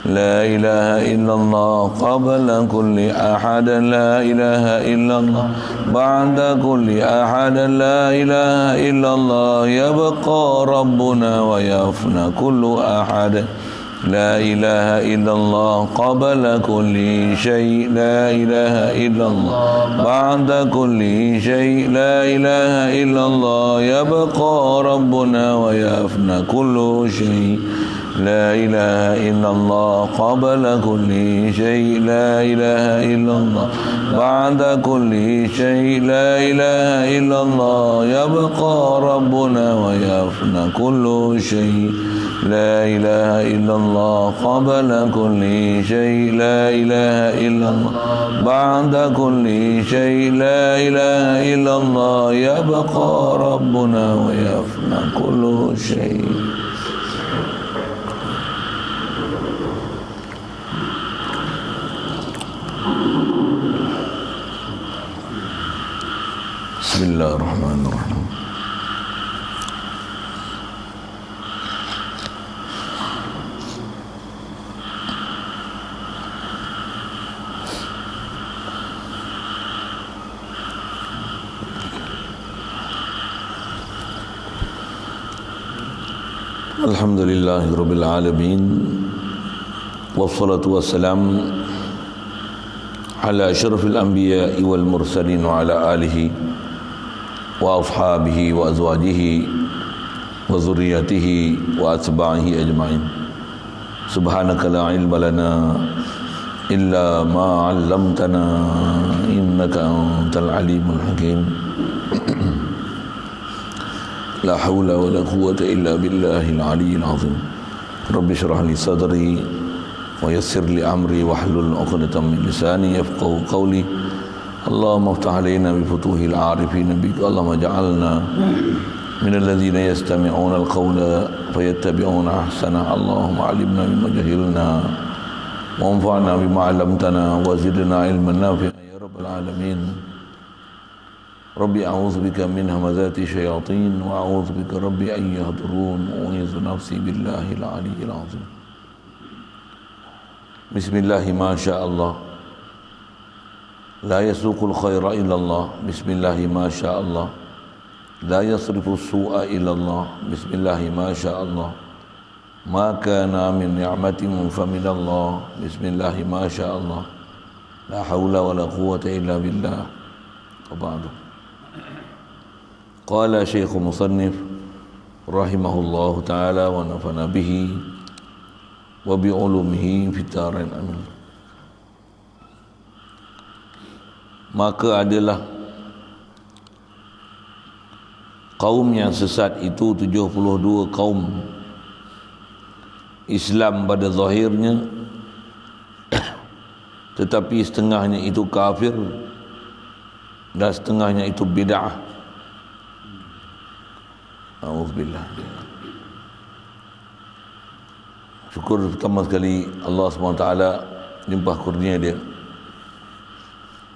لا إله إلا الله قبل كل أحد لا إله إلا الله بعد كل أحد لا إله إلا الله يبقى ربنا ويفنى كل أحد لا إله إلا الله قبل كل شيء لا إله إلا الله بعد كل شيء لا إله إلا الله يبقى ربنا ويفنى كل شيء لا إله إلا الله قبل كل شيء لا إله إلا الله بعد كل شيء لا إله إلا الله يبقى ربنا ويفنى كل شيء لا إله إلا الله قبل كل شيء لا إله إلا الله بعد كل شيء لا إله إلا الله يبقى ربنا ويفنى كل شيء. Bismillahirrahmanirrahim. Alhamdulillahirabbil alamin wassalatu wassalamu ala asyrafil anbiya'i wal mursalin wa ala alihi wa ashabihi wa azwajihi wa zurriyyatihi wa atba'ihi ajma'in. Subhanaka la ilma lana illa ma 'allamtana innaka antal alimul hakim. La haula wa la quwwata illa billahil aliyyil azim. Rabbi shrah li sadri wa yassir li amri wahlul 'uqdatam min lisani yafqahu qawli. Allahumma iftah alaina bi futuhil arifin bik. Allahumma ja'alna min alladhina yastami'una al-qawla fayattabi'una ahsana. Allahumma 'allimna mimma jahilna wa anfa'na bima 'allamtana wa zidna ilman nafi'an ya rabbal alamin. Rabbi a'udzu bika min hamazati syayatin wa a'udzu bika rabbi an yahdurun wa u'idzu nafsi billahil aliyyil azim. Bismillahi ma syaa Allah la yasuqul khaira illa Allah. Bismillahi ma syaa Allah la yasrifu su'a illa Allah. Bismillahi ma syaa Allah ma kana min ni'matin fa min Allah. Bismillahi ma syaa Allah la haula wa la quwwata illa billah. Wa ba'du. Qala Syekh Musannif rahimahullahu ta'ala wa nafana bihi wa bi ulumihi fid dharain amin. Maka adalah kaum yang sesat itu 72 kaum Islam pada zahirnya tetapi setengahnya itu kafir dan setengahnya itu bid'ah. A'udzubillah. Syukur pertama sekali Allah SWT limpah kurnia dia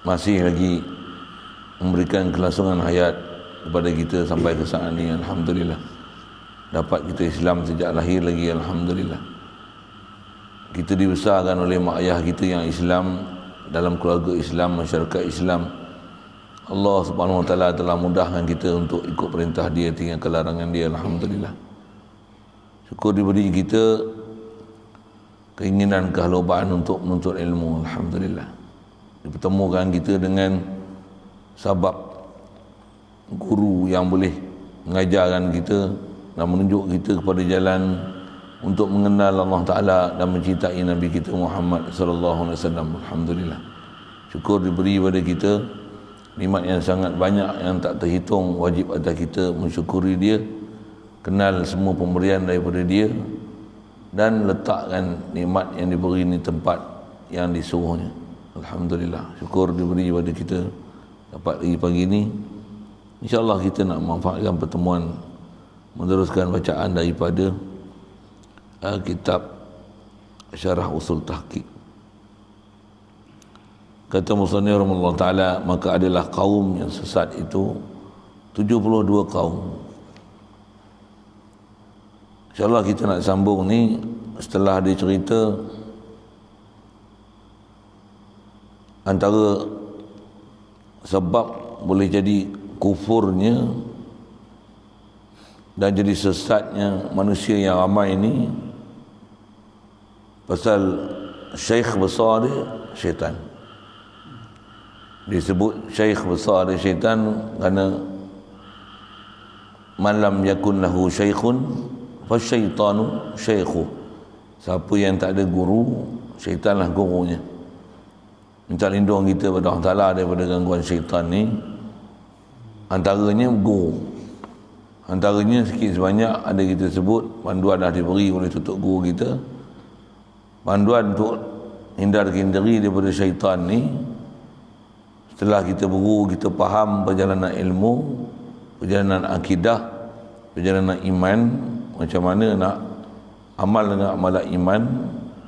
masih lagi memberikan kelangsungan hayat kepada kita sampai ke saat ini. Alhamdulillah dapat kita Islam sejak lahir lagi. Alhamdulillah kita dibesarkan oleh mak ayah kita yang Islam, dalam keluarga Islam, masyarakat Islam. Allah Subhanahu Wa Taala telah mudahkan kita untuk ikut perintah dia, tinggalkan larangan dia. Alhamdulillah. Syukur diberi kita keinginan, kehalubaan untuk menuntut ilmu. Alhamdulillah. Dipertemukan kita dengan sabab guru yang boleh mengajarkan kita dan menunjuk kita kepada jalan untuk mengenal Allah Taala dan mencintai Nabi kita Muhammad sallallahu alaihi wasallam. Alhamdulillah. Syukur diberi kepada kita nikmat yang sangat banyak yang tak terhitung. Wajib atas kita mensyukuri dia, kenal semua pemberian daripada dia dan letakkan nikmat yang diberi ini tempat yang disuruhnya. Alhamdulillah. Syukur diberi kepada kita dapat pagi ini. InsyaAllah kita nak manfaatkan pertemuan meneruskan bacaan daripada kitab Syarah Usul Tahqiq. Kata Musannif rahimahullah ta'ala, maka adalah kaum yang sesat itu 72 kaum. InsyaAllah kita nak sambung ni setelah dia cerita antara sebab boleh jadi kufurnya dan jadi sesatnya manusia yang ramai ini pasal syekh besar dia syaitan. Disebut syekh besar dia syaitan kerana man lam yakun lahu syekhun fa syaitanu syekhu. Siapa yang tak ada guru, syaitanlah gurunya. Minta lindung kita pada Allah Ta'ala daripada gangguan syaitan ni. Antaranya guru, antaranya sikit sebanyak ada kita sebut panduan dah diberi oleh tutup guru kita, panduan untuk hindarkan diri daripada syaitan ni. Setelah kita berguru, kita faham perjalanan ilmu, perjalanan akidah, perjalanan iman, macam mana nak amal dengan amalan iman.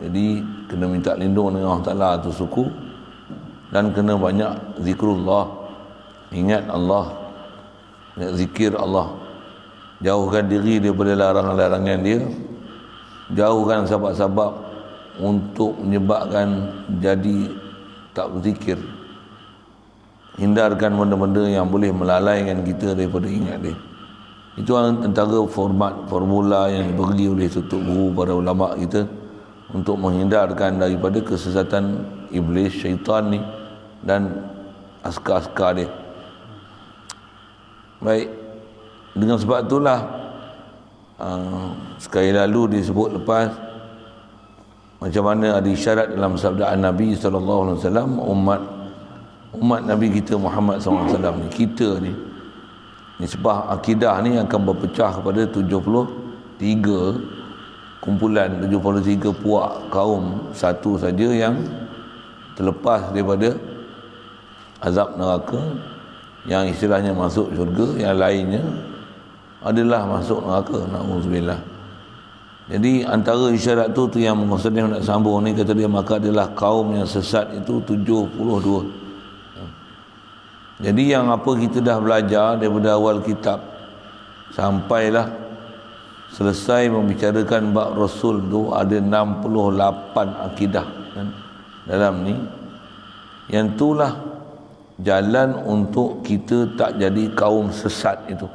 Jadi kena minta lindung dengan Allah Ta'ala tu suku, dan kena banyak zikrullah, ingat Allah, ingat zikir Allah, jauhkan diri daripada larangan-larangan dia, jauhkan sebab-sebab untuk menyebabkan jadi tak berzikir, hindarkan benda-benda yang boleh melalaikan kita daripada ingat dia. Itu antara formula yang diberi oleh tutup guru para ulama kita untuk menghindarkan daripada kesesatan iblis, syaitan ni dan askar-askar dia. Baik, dengan sebab itulah sekali lalu disebut lepas macam mana ada isyarat dalam sabda Nabi SAW, umat Nabi kita Muhammad SAW ni, kita ni, nisbah akidah ni akan berpecah kepada 73 kumpulan, 73 puak kaum. Satu saja yang terlepas daripada azab neraka, yang istilahnya masuk syurga, yang lainnya adalah masuk neraka, na'udzubillah. Jadi antara isyarat tu yang Muslim nak sambung ni, kata dia, maka adalah kaum yang sesat itu 72. Jadi yang apa kita dah belajar daripada awal kitab sampailah selesai membicarakan bab Rasul tu, ada 68 akidah kan, dalam ni. Yang itulah jalan untuk kita tak jadi kaum sesat itu.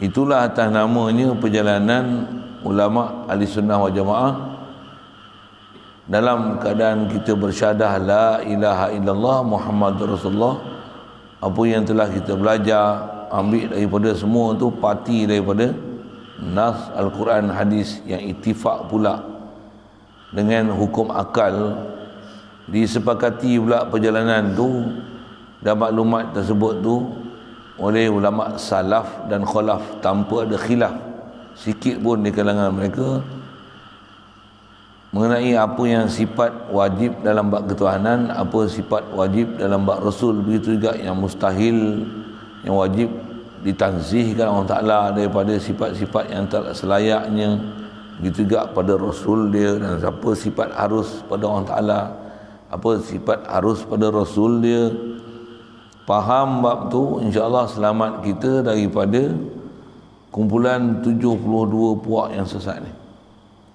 Itulah atas namanya perjalanan ulama ahli sunnah wal jamaah dalam keadaan kita bersyahadah la ilaha illallah Muhammadur Rasulullah. Apa yang telah kita belajar, ambil daripada semua tu, parti daripada nas Al-Quran, hadis yang ittifaq pula dengan hukum akal. Disepakati pula perjalanan tu dan maklumat tersebut tu oleh ulama salaf dan khalaf tanpa ada khilaf sikit pun di kalangan mereka mengenai apa yang sifat wajib dalam bab ketuhanan, apa sifat wajib dalam bab Rasul. Begitu juga yang mustahil, yang wajib ditanzihkan Allah Ta'ala daripada sifat-sifat yang tak selayaknya. Begitu juga pada Rasul dia, dan apa sifat harus pada Allah Ta'ala, apa sifat harus pada Rasul dia. Faham bab tu, insya-Allah selamat kita daripada kumpulan 72 puak yang sesat ni.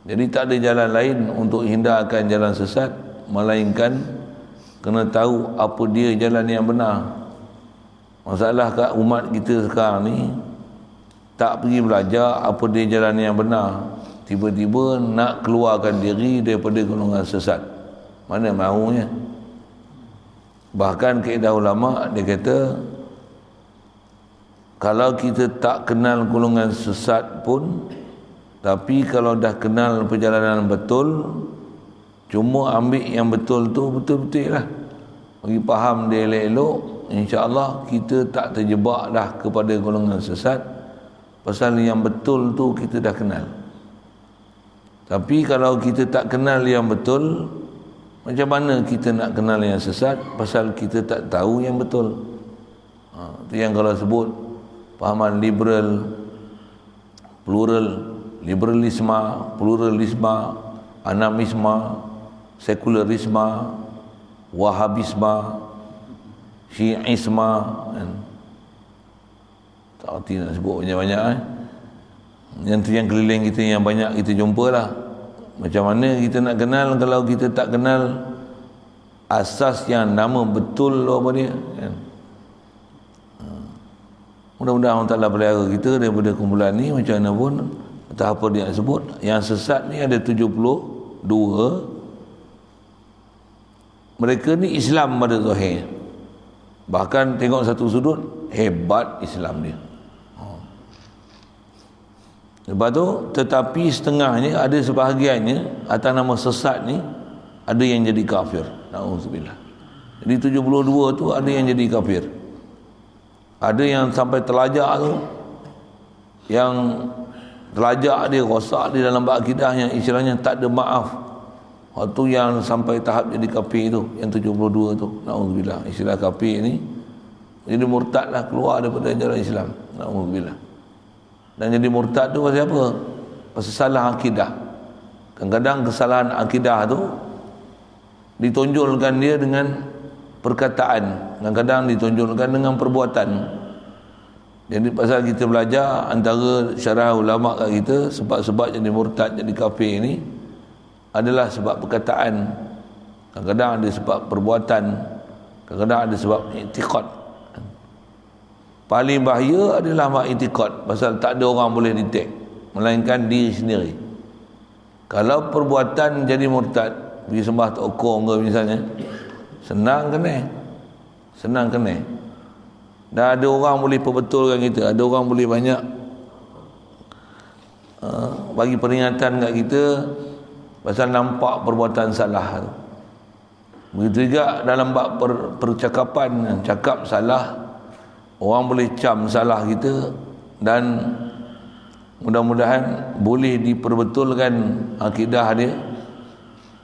Jadi tak ada jalan lain untuk hindarkan jalan sesat melainkan kena tahu apa dia jalan yang benar. Masalah kat umat kita sekarang ni tak pergi belajar apa dia jalan yang benar, tiba-tiba nak keluarkan diri daripada golongan sesat. Mana mahunya. Bahkan kaedah ulama dia kata, kalau kita tak kenal golongan sesat pun, tapi kalau dah kenal perjalanan betul, cuma ambil yang betul tu betul-betul lah, bagi faham dia elok-elok, insya-Allah kita tak terjebak dah kepada golongan sesat, pasal yang betul tu kita dah kenal. Tapi kalau kita tak kenal yang betul, macam mana kita nak kenal yang sesat? Pasal kita tak tahu yang betul. Itu yang kalau sebut pahaman liberal, liberalisme, pluralisme, anamisme, sekularisme, wahabisme, syiisme, tak erti nak sebut banyak-banyak. Yang tu yang keliling kita, yang banyak kita jumpa lah. Macam mana kita nak kenal kalau kita tak kenal asas yang nama betul apa dia kan? Mudah-mudahan Allah Ta'ala pelihara kita daripada kumpulan ni macam mana pun, entah apa dia nak sebut. Yang sesat ni ada 72. Mereka ni Islam pada zahir, bahkan tengok satu sudut hebat Islam dia. Lepas tu, tetapi setengahnya, ada sebahagiannya atas nama sesat ni ada yang jadi kafir. Na'udzubillah. Jadi 72 tu ada yang jadi kafir. Ada yang sampai terlajak tu, yang terlajak dia, rosak dia dalam akidah yang istilahnya tak ada maaf. Waktu yang sampai tahap jadi kafir tu, yang 72 tu, na'udzubillah, istilah kafir ni jadi murtad lah, keluar daripada ajaran Islam, na'udzubillah. Dan jadi murtad tu pasal apa? Pasal salah akidah. Kadang-kadang kesalahan akidah tu ditonjolkan dia dengan perkataan, kadang-kadang ditonjolkan dengan perbuatan. Jadi pasal kita belajar antara syarah ulama kat kita, sebab-sebab jadi murtad, jadi kafir ni adalah sebab perkataan, kadang-kadang ada sebab perbuatan, kadang-kadang ada sebab i'tiqad. Paling bahaya adalah mak i'tiqad, pasal tak ada orang boleh detect melainkan diri sendiri. Kalau perbuatan jadi murtad, pergi sembah tokong ke misalnya, senang kena. Dan ada orang boleh perbetulkan kita, ada orang boleh banyak bagi peringatan kat kita pasal nampak perbuatan salah tu. Begitu juga dalam bab percakapan, cakap salah, orang boleh cam salah kita, dan mudah-mudahan boleh diperbetulkan akidah dia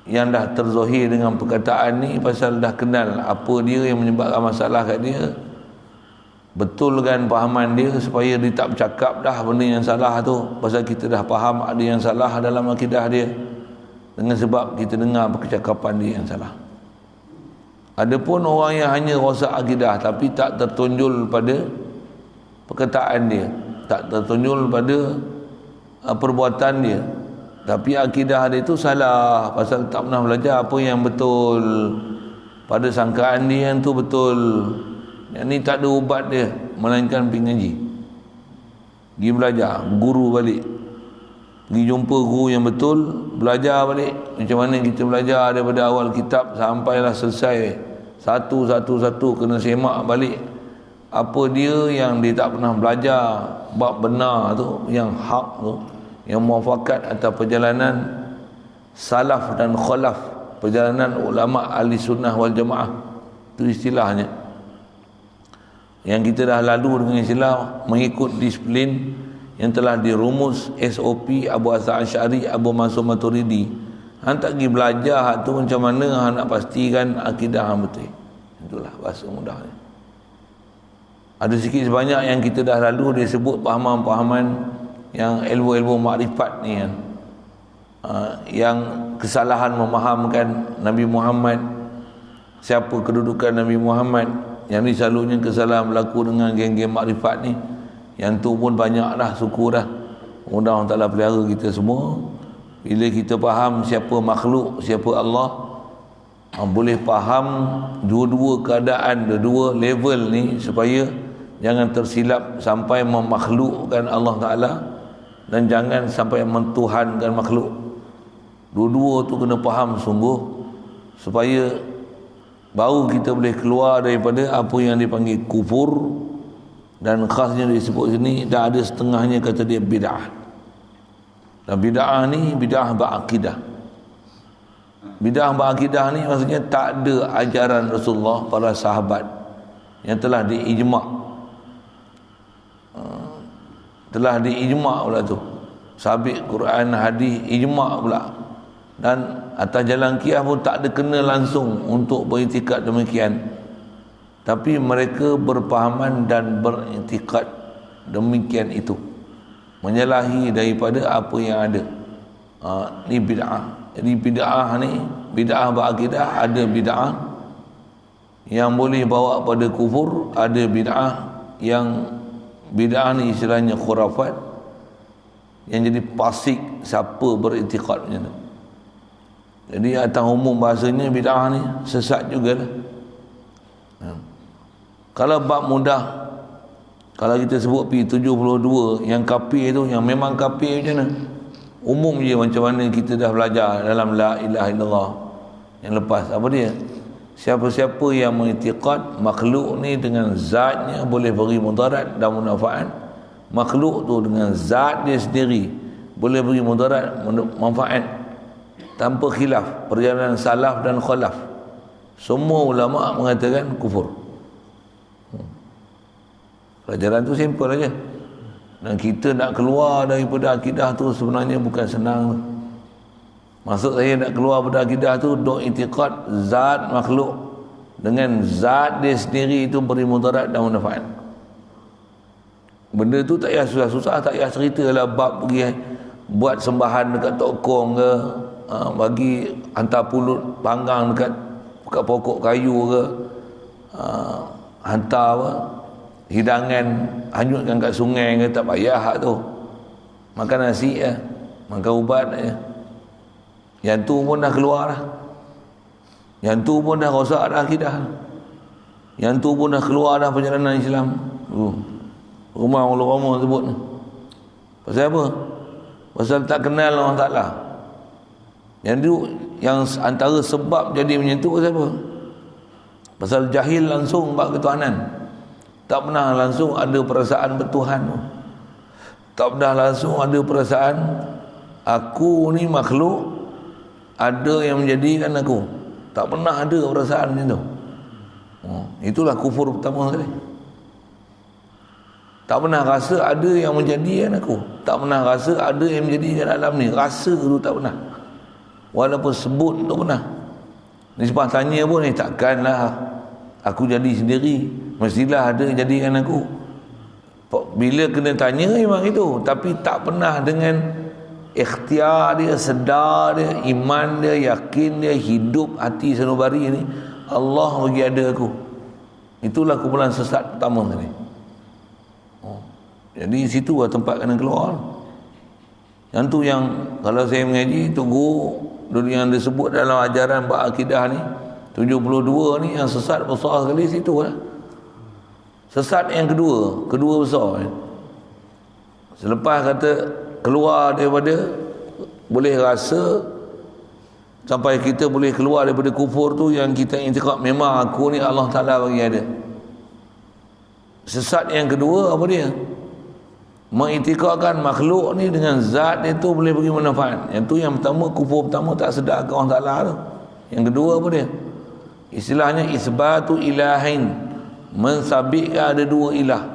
yang dah terzahir dengan perkataan ni, pasal dah kenal apa dia yang menyebabkan masalah kat dia, betulkan fahaman dia supaya dia tak bercakap dah benda yang salah tu, pasal kita dah faham ada yang salah dalam akidah dia dengan sebab kita dengar percakapan dia yang salah. Adapun orang yang hanya rosak akidah tapi tak tertonjol pada perkataan dia, tak tertonjol pada perbuatan dia, tapi akidah dia tu salah pasal tak pernah belajar apa yang betul, pada sangkaan dia yang tu betul. Yang ni tak ada ubat dia melainkan pergi ngaji, pergi belajar, guru balik, pergi jumpa guru yang betul, belajar balik. Macam mana kita belajar daripada awal kitab sampailah selesai, satu-satu kena semak balik apa dia yang dia tak pernah belajar, bab benar tu, yang hak tu, yang muafakat atas perjalanan salaf dan khalaf, perjalanan ulama ahli sunnah wal jamaah. Itu istilahnya yang kita dah lalu dengan istilah mengikut disiplin yang telah dirumus SOP Abu Hasan Asy'ari, Abu Mansur Maturidi. Hang tak pergi belajar tu macam mana hang nak pastikan akidah hang betul. Itulah bahasa mudahnya. Ada sikit sebanyak yang kita dah lalu dia sebut pahaman-pahaman yang ilmu-ilmu makrifat ni kan. Yang kesalahan memahamkan Nabi Muhammad, siapa kedudukan Nabi Muhammad, yang ni selalunya kesalahan berlaku dengan geng-geng makrifat ni. Yang tu pun banyak dah, syukur dah. Mudah Allah Ta'ala pelihara kita semua. Bila kita faham siapa makhluk, siapa Allah, boleh faham dua-dua keadaan, dua level ni, supaya jangan tersilap sampai memakhlukkan Allah Ta'ala dan jangan sampai mentuhankan makhluk. Dua-dua tu kena faham sungguh, supaya baru kita boleh keluar daripada apa yang dipanggil kufur, dan khasnya disebut sini dah ada setengahnya kata dia bid'ah. Dan bid'ah ni bid'ah berakidah. Bid'ah berakidah ni maksudnya tak ada ajaran Rasulullah, para sahabat yang telah diijma', pula tu, sabit Quran hadis ijma' pula. Dan atas jalan qiyas pun tak ada kena langsung untuk beriktikad demikian, tapi mereka berpahaman dan beriktikad demikian itu, menyalahi daripada apa yang ada. Ni bid'ah. Jadi bid'ah ni, bid'ah berakidah, ada bid'ah yang boleh bawa pada kufur, ada bid'ah yang bid'ah ni istilahnya khurafat, yang jadi fasik siapa beriktikad macam tu. Jadi atas umum bahasanya bid'ah ni sesat jugalah. Kalau bab mudah, kalau kita sebut P72 yang kafir tu, yang memang kafir macam mana? Umum je macam mana kita dah belajar dalam la ilaha illallah. Yang lepas apa dia? Siapa-siapa yang mengiktikad makhluk ni dengan zatnya boleh beri mudarat dan manfaat, makhluk tu dengan zat dia sendiri boleh beri mudarat manfaat tanpa khilaf, perjalanan salaf dan khalaf, semua ulama mengatakan kufur. Pelajaran tu simple aja. Dan kita nak keluar daripada akidah tu sebenarnya bukan senang. Maksud saya nak keluar daripada akidah tu, dok i'tiqad zat makhluk dengan zat dia sendiri itu beri mudarat dan manfaat. Benda tu tak payah susah-susah, tak payah cerita lah bab pergi buat sembahan dekat Tok Kong ke, bagi hantar pulut panggang dekat pokok kayu ke, hantar apa, hidangan hanyutkan kat sungai ke, tak payah hak tu. Makan nasi ya, makan ubat ya. Yang tu pun dah keluar dah. Yang tu pun dah rosak dah akidah. Yang tu pun dah keluar dah perjalanan Islam. Rumah ulama sebut ni. Pasal apa? Pasal tak kenal Allah Ta'ala. Yang tu, yang antara sebab jadi macam tu pasal apa? Pasal jahil langsung bab ketuhanan. Tak pernah langsung ada perasaan bertuhan. Tak pernah langsung ada perasaan aku ni makhluk, ada yang menjadikan aku. Tak pernah ada perasaan macam tu. Itulah kufur pertama sekali. Tak pernah rasa ada yang menjadikan aku. Tak pernah rasa ada yang menjadikan alam ni. Rasa tu tak pernah. Walaupun sebut tak pernah. Nisbah tanya pun takkanlah aku jadi sendiri. Mestilah ada yang jadikan aku. Bila kena tanya memang itu. Tapi tak pernah dengan ikhtiar dia, sedar dia, iman dia, yakin dia, hidup hati sanubari ni, Allah bagi ada aku. Itulah kumpulan sesat pertama tadi. Jadi situ lah tempat kena keluar. Yang tu yang kalau saya mengaji, tunggu dulu yang disebut dalam ajaran bab akidah ni 72 ni, yang sesat besar sekali situ lah. Sesat yang kedua besar kan? Selepas kata keluar daripada, boleh rasa sampai kita boleh keluar daripada kufur tu, yang kita i'tiqad memang aku ni Allah Ta'ala bagi ada. Sesat yang kedua apa dia? Mengiktikadkan makhluk ni dengan zat dia tu boleh bagi manfaat. Yang tu yang pertama, kufur pertama, tak sedar ke Allah Ta'ala tu. Yang kedua apa dia? Istilahnya isbatu ilahin, mensabitkan ada dua ilah.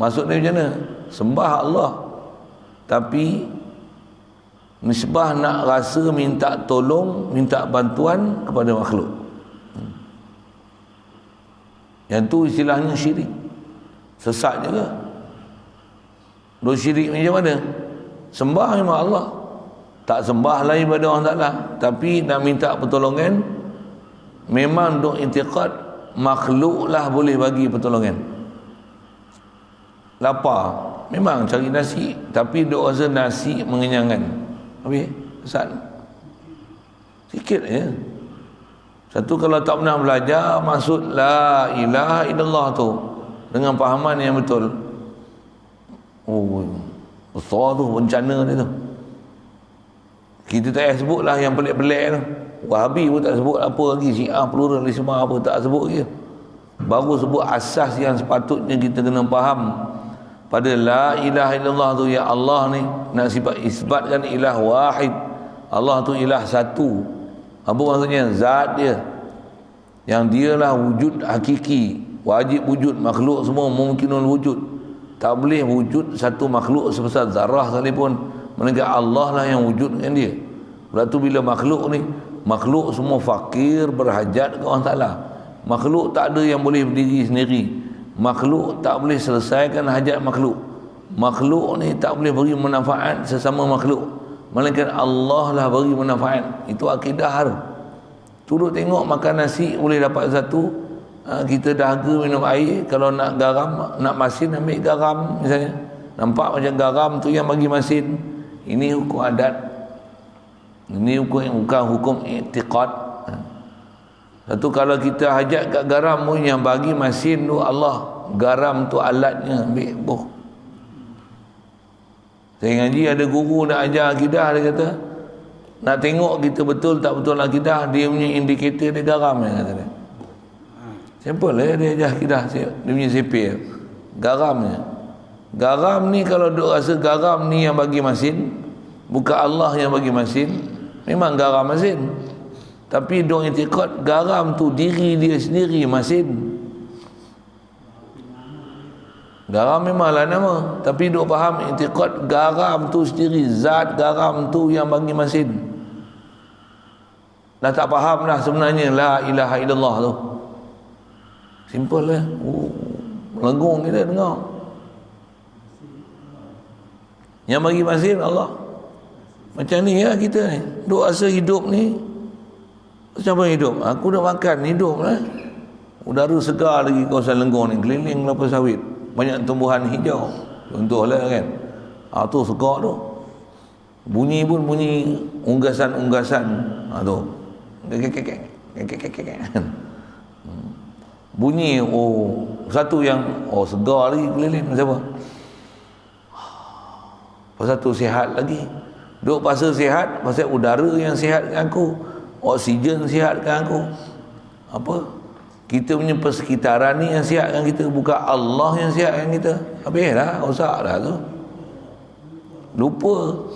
Maksudnya macam mana? Sembah Allah, tapi nisbah nak rasa minta tolong, minta bantuan kepada makhluk. Yang tu istilahnya syirik. Sesat juga. Dua syirik macam mana? Sembah memang Allah, tak sembah lain pada Allah Ta'ala, tapi nak minta pertolongan, memang duk i'tiqad makhluk lah boleh bagi pertolongan. Lapar, memang cari nasi, tapi duk rasa nasi mengenyangkan. Habis, sesat. Sikit je. Satu, kalau tak pernah belajar maksud la ilaha illallah tu dengan fahaman yang betul, besar tu bencana dia tu. Kita tak payah sebut lah yang pelik-pelik tu. Wahabi pun tak sebut apa lagi, Syiah, pluralisme apa, tak sebut lagi. Baru sebut asas yang sepatutnya kita kena faham pada la ilaha illallah tu. Ya Allah ni nak isbatkan ilah wahid. Allah tu ilah satu. Apa maksudnya? Zat dia, yang dialah wujud hakiki, wajib wujud. Makhluk semua mungkinul wujud. Tak boleh wujud satu makhluk sebesar zarah sekalipun, melainkan Allah lah yang wujud dengan dia. Lepas tu bila makhluk ni, makhluk semua fakir, berhajat ke Allah Ta'ala. Makhluk tak ada yang boleh berdiri sendiri. Makhluk tak boleh selesaikan hajat makhluk. Makhluk ni tak boleh beri manfaat sesama makhluk, melainkan Allah lah beri manfaat. Itu akidah tu. Turut tengok makan nasi boleh dapat satu. Kita dahaga minum air, kalau nak garam, nak masin, ambil garam misalnya. Nampak macam garam tu yang bagi masin. Ini hukum adat. Ini bukan hukum i'tiqad. Satu, kalau kita hajat kat garam pun, yang bagi masin tu Allah, garam tu alatnya, ambil boh. Saya ngaji ada guru nak ajar akidah, dia kata nak tengok kita betul tak betul akidah, dia punya indikator dia garam, dia kata dia. Simple lah dia ajar akidah, dia punya CP garamnya. Garam ni kalau duk rasa garam ni yang bagi masin, bukan Allah yang bagi masin, memang garam masin. Tapi duk i'tiqad garam tu diri dia sendiri masin. Garam memanglah nama, tapi duk faham i'tiqad garam tu sendiri, zat garam tu yang bagi masin. Dah tak faham dah sebenarnya la ilaha illallah tu. Simple lah. Melenggung kita dengar. Yang bagi masin Allah. Macam ni ya kita ni. Duk rasa hidup ni macam apa hidup? Aku dah makan, hidup lah. Udara segar lagi kawasan Lenggong ni, keliling kelapa sawit, banyak tumbuhan hijau. Contohlah kan. Tu segar tu. Bunyi pun bunyi unggasan-unggasan. Tu. Bunyi satu yang segar lagi keliling macam apa? Satu sihat lagi. Duk pasal sihat, pasal udara yang sihat dengan aku, oksigen sihatkan aku. Apa? Kita punya persekitaran ni yang sihatkan kita, bukan Allah yang sihatkan kita. Habislah, rosak dah tu. Lupa.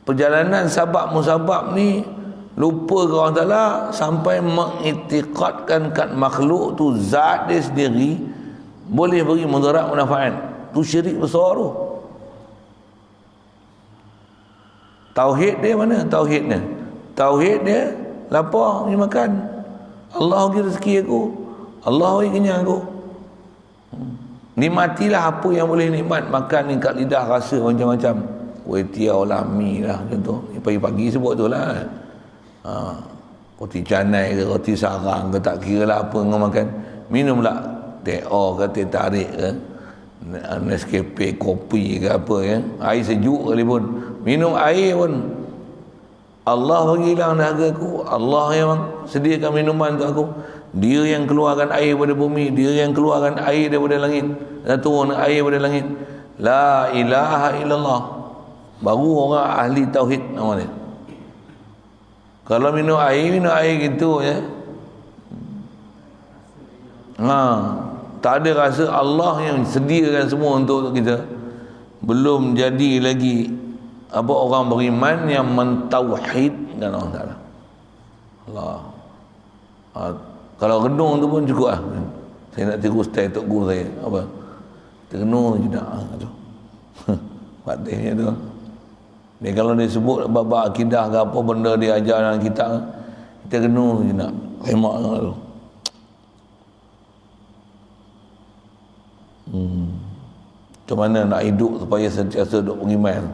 Perjalanan sabab musabab ni, lupa ke Allah Ta'ala sampai mengiktikadkan kat makhluk tu zat dia sendiri boleh beri mudarat manfaat. Tu syirik besar tu. Tauhid dia mana? Tauhidnya Tauhid dia lapar ni makan. Allah bagi rezeki aku, Allah bagi kenyang aku. Nikmatilah apa yang boleh nikmat. Makan ni kat lidah rasa macam-macam. Kuih tiaw lah, mi lah contoh. Pagi-pagi sebut tu lah. Roti canai ke, roti sarang ke, tak kira lah apa kau makan. Minumlah teh-o ke, teh tarik ke, Nescafe, kopi ke apa ya. Air sejuk kali pun. Minum air pun Allah bagi hilang dahaga aku. Allah yang sediakan minuman untuk aku. Dia yang keluarkan air daripada bumi, dia yang keluarkan air daripada langit, dan turun air daripada langit. La ilaha illallah. Baru orang ahli tauhid nama dia. Kalau minum air gitu ya. Tak ada rasa Allah yang sediakan semua untuk kita. Belum jadi lagi apa orang beriman yang mentauhidkan Allah Ta'ala. Allah. Kalau renung tu pun cukup lah. Saya nak tiru style Tok Guru saya. Apa? Renung je nak. Fatihnya tu. Dia kalau dia sebut bab akidah ke apa benda dia ajar dalam kitab, kita renung je nak. Remak tu. Macam mana nak hidup supaya sentiasa duk beriman?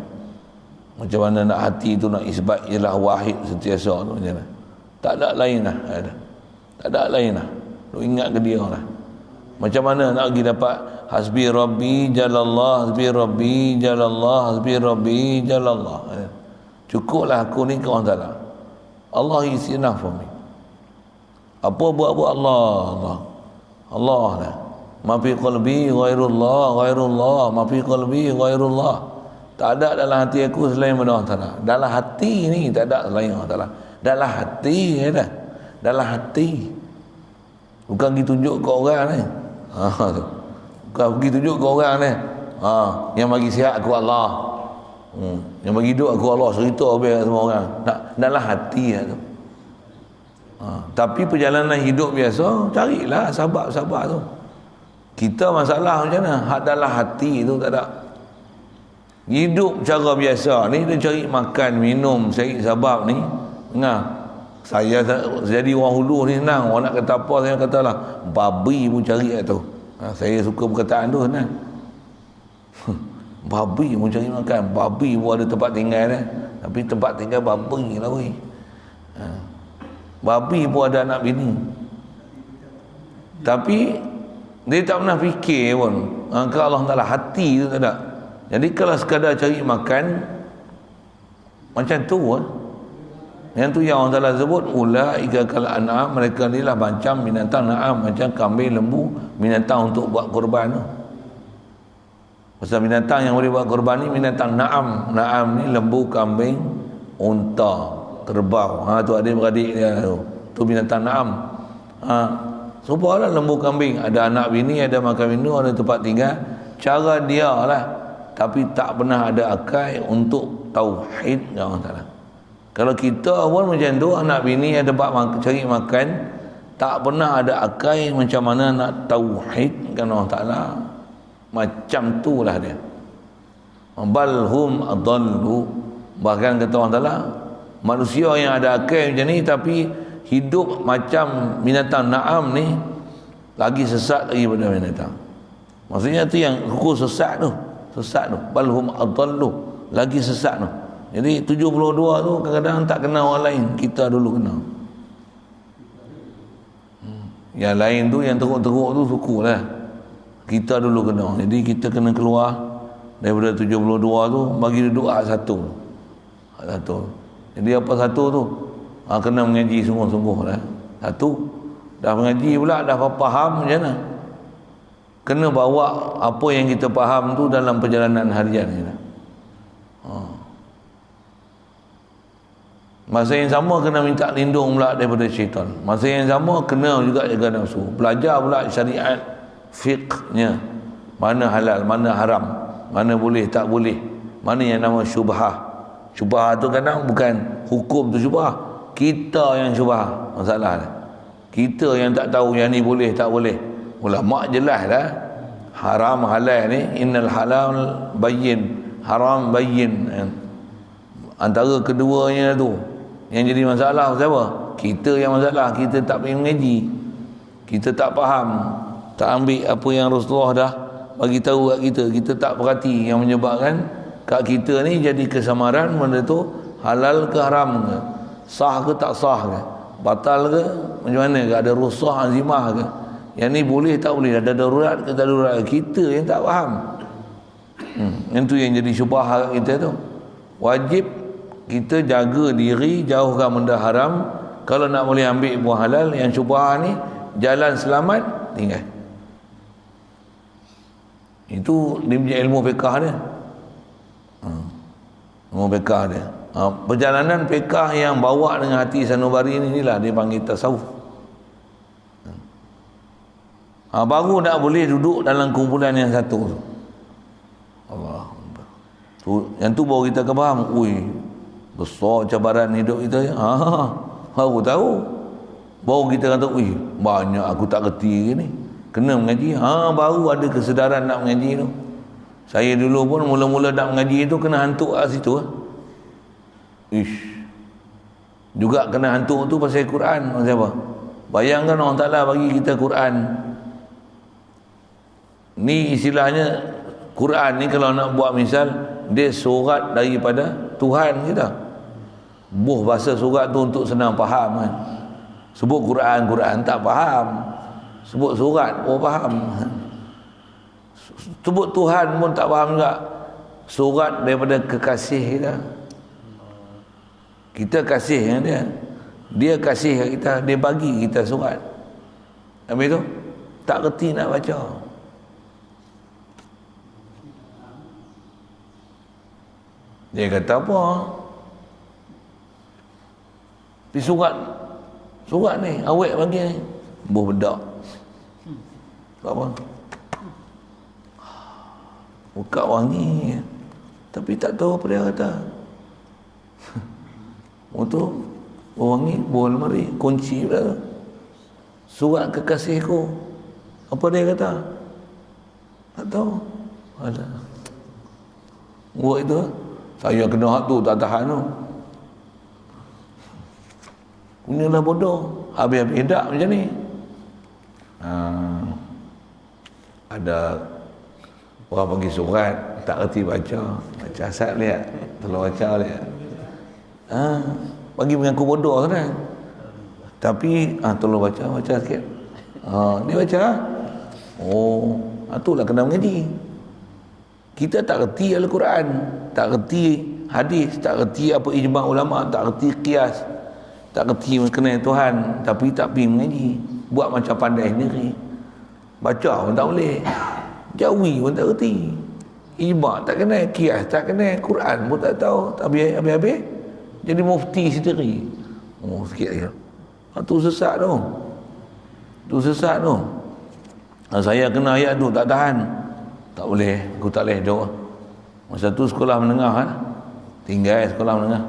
Macam mana nak hati tu nak isbat ialah wahid sentiasa tu macam mana? Tak ada lain lah. Tak ada lain lah. Lu ingat ke dia lah. Macam mana nak pergi dapat hasbi rabbi jalallah, hasbi rabbi jalallah, hasbi rabbi jalallah. Cukuplah aku ni ke Allah Ta'ala. Allah is enough for me. Apa buat-buat Allah lah. Ma fi qalbi ghairullah, ma fi qalbi ghairullah. Tak ada dalam hati aku selain Allah Ta'ala. Dalam hati ni tak ada selain Allah Ta'ala. Dalam hati ya dah. Dalam hati. Bukan pergi tunjuk ke orang ni. Bukan pergi tunjuk ke orang ni. Yang bagi sihat aku Allah. Yang bagi hidup aku Allah. Cerita habis semua orang. Dalam hati ya tu. Tapi perjalanan hidup biasa, carilah sabar-sabar tu. Kita masalah macam mana? Hak dalam hati tu tak ada. Hidup cara biasa ni, dia cari makan, minum, cari sabab ni. Saya jadi orang hulu ni senang. Orang nak kata apa, saya katalah babi pun cari kat tu. Saya suka perkataan tu senang. Babi pun cari makan. Babi pun ada tempat tinggal dia. Tapi tempat tinggal babi lah weh. Babi pun ada anak bini. Tapi dia tak pernah fikir pun ke Allah Ta'ala. Hati tu tak ada. Jadi kalau sekadar cari makan, Macam tu Yang tu yang Allah Ta'ala sebut ulaika kal an'am, mereka ni lah macam binatang na'am, macam kambing, lembu, binatang untuk buat korban tu. Pasal binatang yang boleh buat korban ni binatang na'am. Na'am ni lembu, kambing, unta, kerbau. Tu adik-beradik dia tu. Tu binatang na'am. Serupalah lembu, kambing, ada anak bini, ada makan minum, ada tempat tinggal. Cara dia lah, tapi tak pernah ada akal untuk tauhid Allah Ta'ala. Kalau kita pun macam tu, anak bini ada tempat cari makan, tak pernah ada akal macam mana nak tauhid kan Allah Ta'ala. Macam tu lah dia. Balhum adallu, bahkan kata Allah Ta'ala, manusia yang ada akal macam ni tapi hidup macam binatang na'am ni lagi sesat daripada binatang. Maksudnya tu yang hukum sesat tu. Balhum adallu, lagi sesat tu. Jadi 72 tu kadang-kadang tak kenal orang lain, kita dulu kenal. Yang lain tu yang teruk-teruk tu suku lah, kita dulu kenal. Jadi kita kena keluar daripada 72 tu, bagi duduk satu. Jadi apa satu tu? Kena mengaji sungguh-sungguh lah. Satu, dah mengaji pula, dah faham macam mana, kena bawa apa yang kita faham tu dalam perjalanan harian kita. Masa yang sama kena minta lindung pula daripada syaitan. Masa yang sama kena juga jaga nafsu. Belajar pula syariat fiqhnya. Mana halal, mana haram, mana boleh, tak boleh, mana yang nama syubhah. Syubhah tu kadang bukan hukum tu syubhah, kita yang syubhah masalah dia. Kita yang tak tahu yang ni boleh, tak boleh. Ulama jelas dah. Haram halal ni, innal halal bayyin, haram bayyin. Antara keduanya tu yang jadi masalah siapa? Kita yang masalah. Kita tak pergi mengaji, kita tak faham, tak ambil apa yang Rasulullah dah bagi tahu kat kita, kita tak perhati, yang menyebabkan kat kita ni jadi kesamaran benda tu halal ke haram ke, sah ke tak sah ke, batal ke macam mana ke, ada rusah azimah ke, yang ni boleh tak boleh, ada darurat ke tak darurat, kita yang tak faham. Yang tu yang jadi syubhah kita tu. Wajib kita jaga diri, jauhkan benda haram. Kalau nak boleh ambil buah halal, yang syubhah ni jalan selamat tinggal. Itu dia punya ilmu fiqah dia. Ilmu fiqah dia. Perjalanan fiqah yang bawa dengan hati sanubari ni, inilah dia panggil tasawuf. Baru nak boleh duduk dalam kumpulan yang satu tu. Allah. Yang tu baru kita akan faham. Besar cabaran hidup kita. Baru tahu. Baru kita kata, banyak aku tak kerti ni, kena mengaji. Baru ada kesedaran nak mengaji tu. Saya dulu pun mula-mula nak mengaji tu kena hantuk kat situ. Juga kena hantuk tu pasal Quran. Pasal apa? Bayangkan Allah Ta'ala bagi kita Quran. Ni istilahnya Quran ni kalau nak buat misal, dia surat daripada Tuhan kita. Bahasa surat tu untuk senang faham kan. Sebut Quran tak faham. Sebut surat faham. Sebut Tuhan pun tak faham juga. Surat daripada kekasih kita. Kita kasih dengan dia. Dia kasih kita, dia bagi kita surat. Habis tu tak kerti nak baca. Dia kata apa? Di surat ni awet bagi ni buh bedak. Apa? Buka wangi, tapi tak tahu apa dia kata. Untuk wangi, buah lemari, kunci pula. Surat kekasihku. Apa dia kata? Tak tahu. Alah. Buat itu, saya kena hak tu, tak tahan tu. Inilah bodoh. Habis-habis tak macam ni. Ada orang bagi surat, tak kerti baca. Baca asal lihat. Tolong baca lihat. Bagi mengaku bodoh kan. Tapi tolong baca sikit. Dia baca. Itulah kena mengaji. Kita tak kerti Al-Quran, tak kerti hadis, tak reti apa ijma' ulama', tak reti qiyas, tak reti mengenai Tuhan, tapi tak pergi mengaji, buat macam pandai sendiri, baca pun tak boleh, jawi pun tak reti, ijma' tak kenal, qiyas tak kenal, Quran pun tak tahu, tak habis-habis jadi mufti sendiri. Oh, sikit lagi. Tu sesat tu. Tu sesat tu. Saya kena ayat tu tak tahan. Tak boleh, aku tak boleh jawab. Masa tu sekolah menengah kan. Tinggal sekolah menengah.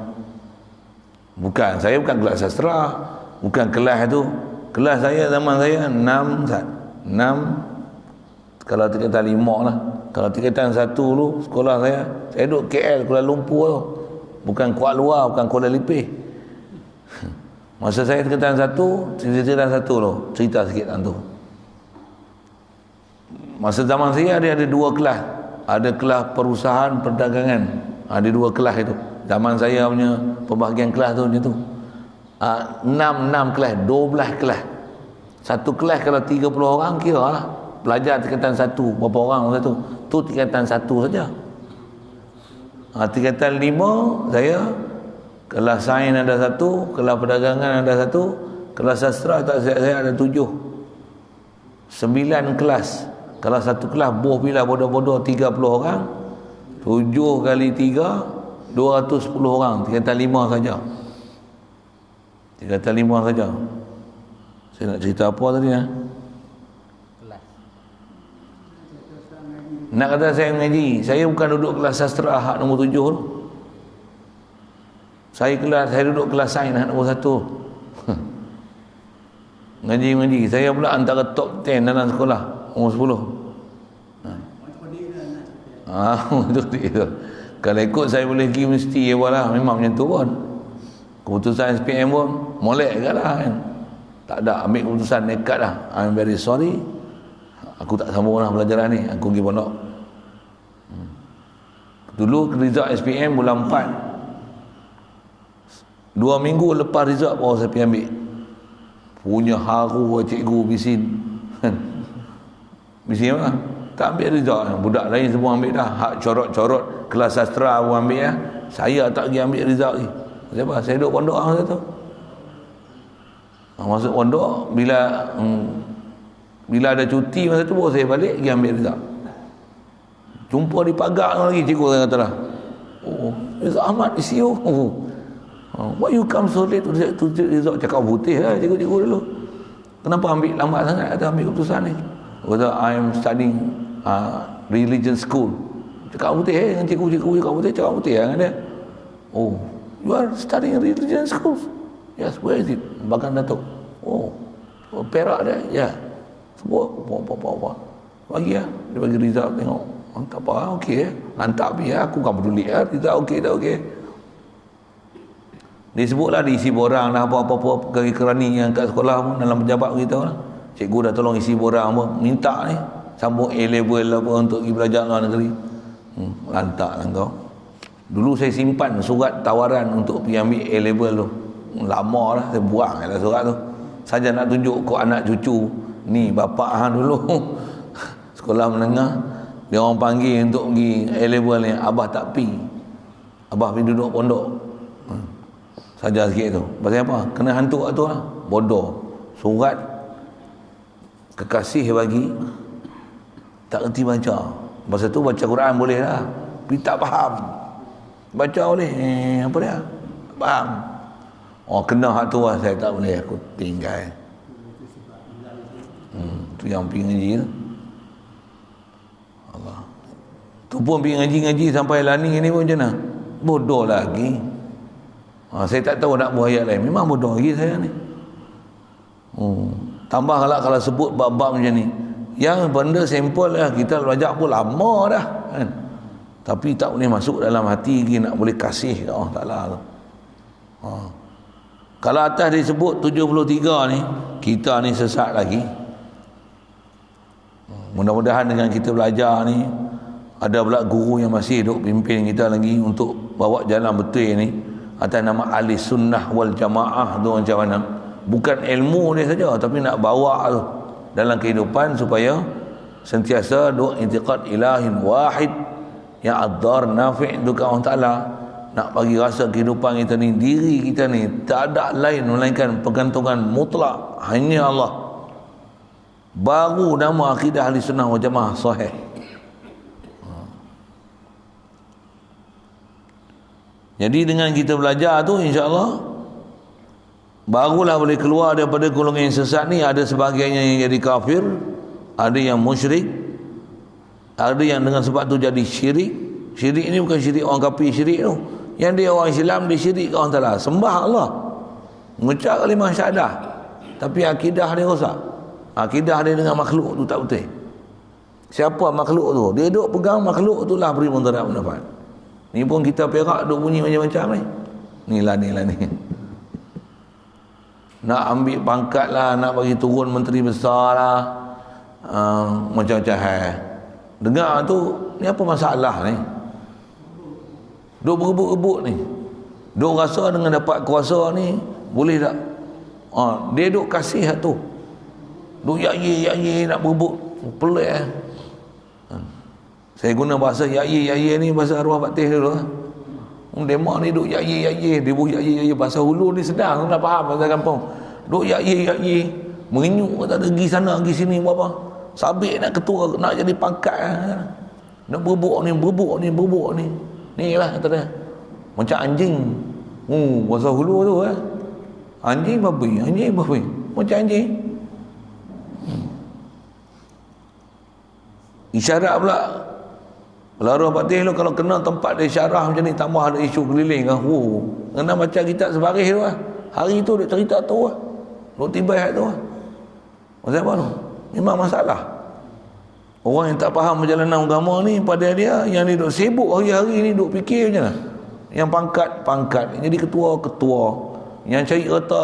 Bukan, saya bukan kelas sastra, bukan kelas tu. Kelas saya zaman saya 6 kalau tingkatan 5 lah. Kalau tingkatan 1 dulu sekolah saya duduk KL, Kuala Lumpur tu. Bukan Kuala Luar, bukan Kuala Lipih. Masa saya tingkatan 1 tu, cerita sikit tentang tu. Masa zaman saya ada 2 kelas. Ada kelas perusahaan perdagangan. Ada 2 kelas itu. Zaman saya punya pembahagian kelas tu macam tu. 6 kelas, 12 kelas. Satu kelas kalau 30 orang kira lah. Pelajar tingkatan 1, berapa orang masa tu? Tu tingkatan 1 saja. Tingkatan 5 saya kelas sains ada 1, kelas perdagangan ada 1, kelas sastra tak saya ada 7. 9 kelas. Kalau satu kelas bila bodoh-bodoh 30 orang, 7 kali 3 210 orang, tingkatan 5 saja. Tingkatan 5 saja. Saya nak cerita apa tadi ya? Nak kata saya mengaji, saya bukan duduk kelas sastra hak nombor 7 tu. Saya duduk kelas sains hak nombor 1. Ngaji. Saya pula antara top 10 dalam sekolah, nombor 10. Itu. Kalau ikut saya boleh pergi mesti lah, memang macam tu pun. Keputusan SPM pun molek ke lah kan. Tak ada ambil keputusan, nekat lah. I'm very sorry, aku tak sambung lah pelajaran ni, aku pergi pondok. Dulu result SPM bulan 4, 2 minggu lepas result baru saya pergi ambil. Punya haru cikgu bisin. Bisin apa? Tak ambil result. Budak lain semua ambil dah. Hak corot-corot kelas sastra pun ambil ya. Saya tak pergi ambil result ni. Sebab saya duduk pondok masa tu. Masuk pondok bila ada cuti masa tu baru saya balik pergi ambil result. Jumpa di pagar lagi cikgu saya kata lah, oh, Mr. Ahmad is you. Why you come so late to result? Cakap putih lah cikgu-cikgu dulu. Kenapa ambil lambat sangat kata ambil keputusan ni? Kata I'm studying religion school. Cakap putih dengan cikgu-cikgu cakap putih dengan dia. Oh, you are studying religion school? Yes, where is it? Bagan Datuk. Oh, Perak dia. Ya. Sebut apa. Bagi lah. Dia bagi result tengok. Tak apa, okey. Lantak pergi aku kan peduli lah. Result okey tak okey. Dia sebutlah diisi borang dah apa-apa kerani yang kat sekolah pun dalam pejabat beritahu lah. Cikgu dah tolong isi borang pun. Minta ni sambung A-level apa untuk pergi belajar luar negeri. Lantak lah kau. Dulu saya simpan surat tawaran untuk pergi ambil A-level tu. Lama lah saya buang lah surat tu. Saja nak tunjuk ke anak cucu. Ni bapak hang dulu sekolah menengah, dia orang panggil untuk pergi A-level ni, abah tak pi. Abah pergi duduk pondok. Saja sikit tu. Pasal apa? Kena hantu kat tu lah. Bodoh. Surat kekasih bagi, tak erti baca. Pasal tu baca Quran boleh lah, tapi tak faham. Baca boleh, apa dia? Tak faham. Oh, kena hak tu lah, saya tak boleh, aku tinggal. Tu yang pergi ngaji tu. Allah. Tu pun pergi ngaji sampai lani ni pun macam mana? Bodoh lagi. Saya tak tahu nak buat ayat lain. Memang bodoh lagi saya ni. Tambah kalau sebut bab-bab macam ni. Yang benda sampel lah, kita belajar pun lama dah kan? Tapi tak boleh masuk dalam hati lagi, nak boleh kasih Allah Ta'ala tu. Kalau atas disebut 73 ni, kita ni sesat lagi. Mudah-mudahan dengan kita belajar ni, ada pula guru yang masih duk pimpin kita lagi untuk bawa jalan betul ni atas nama ahli sunnah wal jamaah tu macam mana. Bukan ilmu dia saja, tapi nak bawa tu dalam kehidupan supaya sentiasa duk i'tiqad ilahin wahid yang ad-dar nafi' duka Allah Ta'ala. nak bagi rasa kehidupan kita ni, diri kita ni tak ada lain melainkan pergantungan mutlak hanya Allah. Baru nama akidah ahli sunnah wal jamaah sahih. Jadi dengan kita belajar tu, insya-Allah barulah boleh keluar daripada golongan yang sesat ni. Ada sebahagiannya yang jadi kafir, ada yang musyrik, ada yang dengan sebab tu jadi syirik. Syirik ni bukan syirik orang kafir syirik tu. Yang dia orang Islam, dia syirik ke orang Ta'ala, sembah Allah, mengucap kalimah syahadah, tapi akidah dia rosak. Akidah dia dengan makhluk tu tak betul. Siapa makhluk tu? Dia duk pegang makhluk tu lah beri mudarat manfaat. Ni pun kita perak duk bunyi macam-macam ni. Ni lah ni. Nak ambil pangkat lah, nak bagi turun menteri besar lah, macam-macam hal. Dengar tu, ni apa masalah ni? Duk berebut-rebut ni, duk rasa dengan dapat kuasa ni boleh tak? Dia duk kasih tu, duk ya-ye nak berebut. Pelik Saya guna bahasa ya-ye ni bahasa arwah batin dulu. Demak ni duk ya-ye, dia buat ya-ye bahasa hulu ni sedang, tak faham bahasa kampung. Duk ya-ye, mengenyuk, tak ada pergi sana pergi sini buat apa. Sabik nak ketua, nak jadi pangkat, nak berebut ni. Ni lah kata dia, macam anjing. Bahasa hulu tu anjing babi, macam anjing. Isyarat pula, Laruh Patih tu kalau kena tempat dia syarah macam ni, tambah ada isu keliling kan. Kena baca kitab sebaris tu lah. Hari tu dia cerita tu lah, duk tiba tu lah. Pasal apa tu? Memang masalah. Orang yang tak faham perjalanan agama ni, pada dia yang ni duk sibuk hari-hari ni, duk fikir macam mana. Yang pangkat, jadi ketua, yang cari kereta,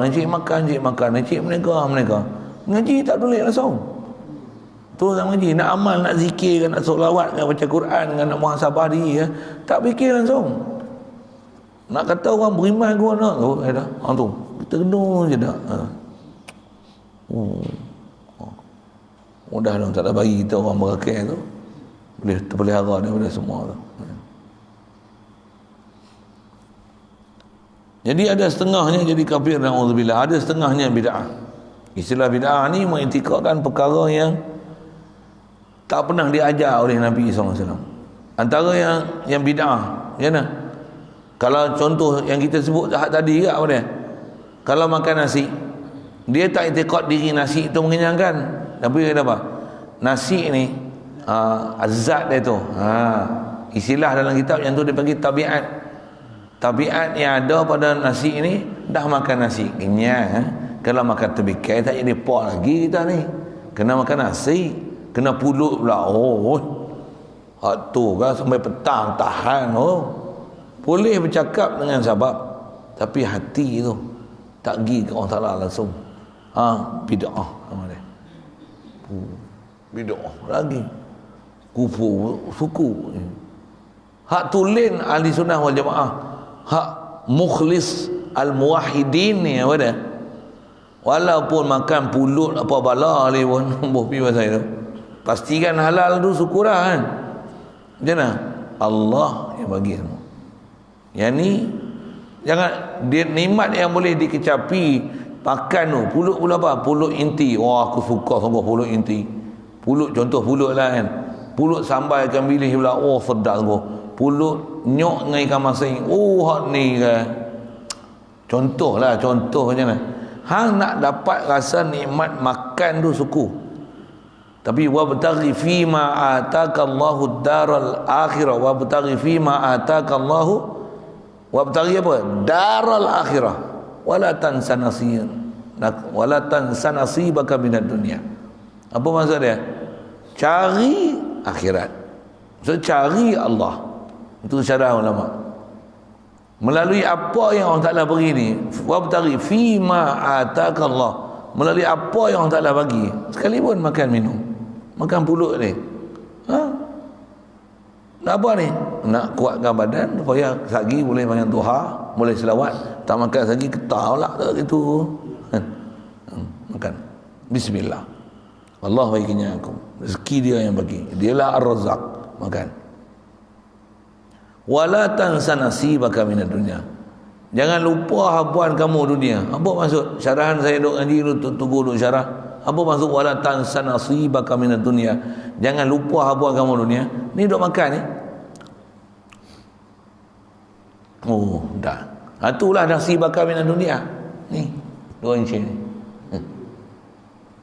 yang cari makan, yang cari menega. Ngaji tak boleh langsung. Tu orang ngaji, nak amal, nak zikir, nak solawat, nak baca Quran, nak muhasabah diri, tak fikir langsung. Nak kata orang beriman ke mana tu, tu kita kena je dah. Mudah lah, tak ada bagi kita orang berakhir tu boleh terpelihara daripada semua tu. Jadi ada setengahnya jadi kafir, na'udzubillah, ada setengahnya bid'ah. Istilah bid'ah ni mengiktikadkan perkara yang tak pernah diajar oleh Nabi SAW. Antara yang bid'ah, kalau contoh yang kita sebut tadi apa dia? Kalau makan nasi, dia tak iktikad diri nasi itu mengenyangkan. Tapi apa? Nasi ni zat dia tu. Istilah dalam kitab yang tu dipanggil tabiat. Tabiat yang ada pada nasi ni, dah makan nasi kenyang. Kalau makan tebikai tak jadi pot lagi kita ni. Kena makan nasi, kena pulut pula. Tu kan sampai petang tahan. Boleh bercakap dengan sabab, tapi hati tu tak pergi ke Allah Ta'ala langsung. Bid'ah nama dia. Bid'ah lagi, kufur, suku. Hak tulen ahli sunnah wal jamaah, hak mukhlis al-muwahhidin ni apa dia? Walaupun makan pulut apa bala ni pun pi pasal itu, pastikan halal tu, syukurlah kan. Macam mana? Allah yang bagi semua. Yang ni jangan dia nikmat yang boleh dikecapi. Makan tu, pulut pula apa? Pulut inti. Wah, aku suka sungguh pulut inti. Pulut, contoh pulut lah kan. Pulut sambal ikan bilis pula. Oh, sedap sungguh. Pulut nyok dengan ikan masin. Oh, hak ni kan. Contoh macam mana. Hang nak dapat rasa nikmat makan tu suku. Tapi wabtaghi fima ataka Allahu daral akhirah. Wabtaghi fima ataka Allahu. Wabtaghi apa? Daral akhirah. Wala tansa nasibaka minad dunya. Apa maksud dia? Cari akhirat. So cari Allah. Itu syarah ulama. Melalui apa yang Allah Ta'ala bagi ni, wabtaghi fima ataka Allah. Melalui apa yang Allah Ta'ala bagi, sekalipun makan minum, makan pulut ni. Nak apa ni? Nak kuatkan badan supaya sagi boleh makan duha, boleh selawat. Tak makan sagi ketah lah tak gitu. Makan. Bismillah. Allah baginya aku. Rezeki dia yang bagi. Dialah Ar-Razzaq. Makan. Wala tansa nasibaka minad dunya. Jangan lupa habuan kamu dunia. Apa maksud? Syarahan saya duk ngaji dulu, tunggu duk syarah. Apa maksud wala tansa nasibaka minad dunya? Jangan lupa habuan kamu dunia. Ni duk makan ni. Oh, dah. Itulah nasibaka minad dunya. Ni, 2 inci ni.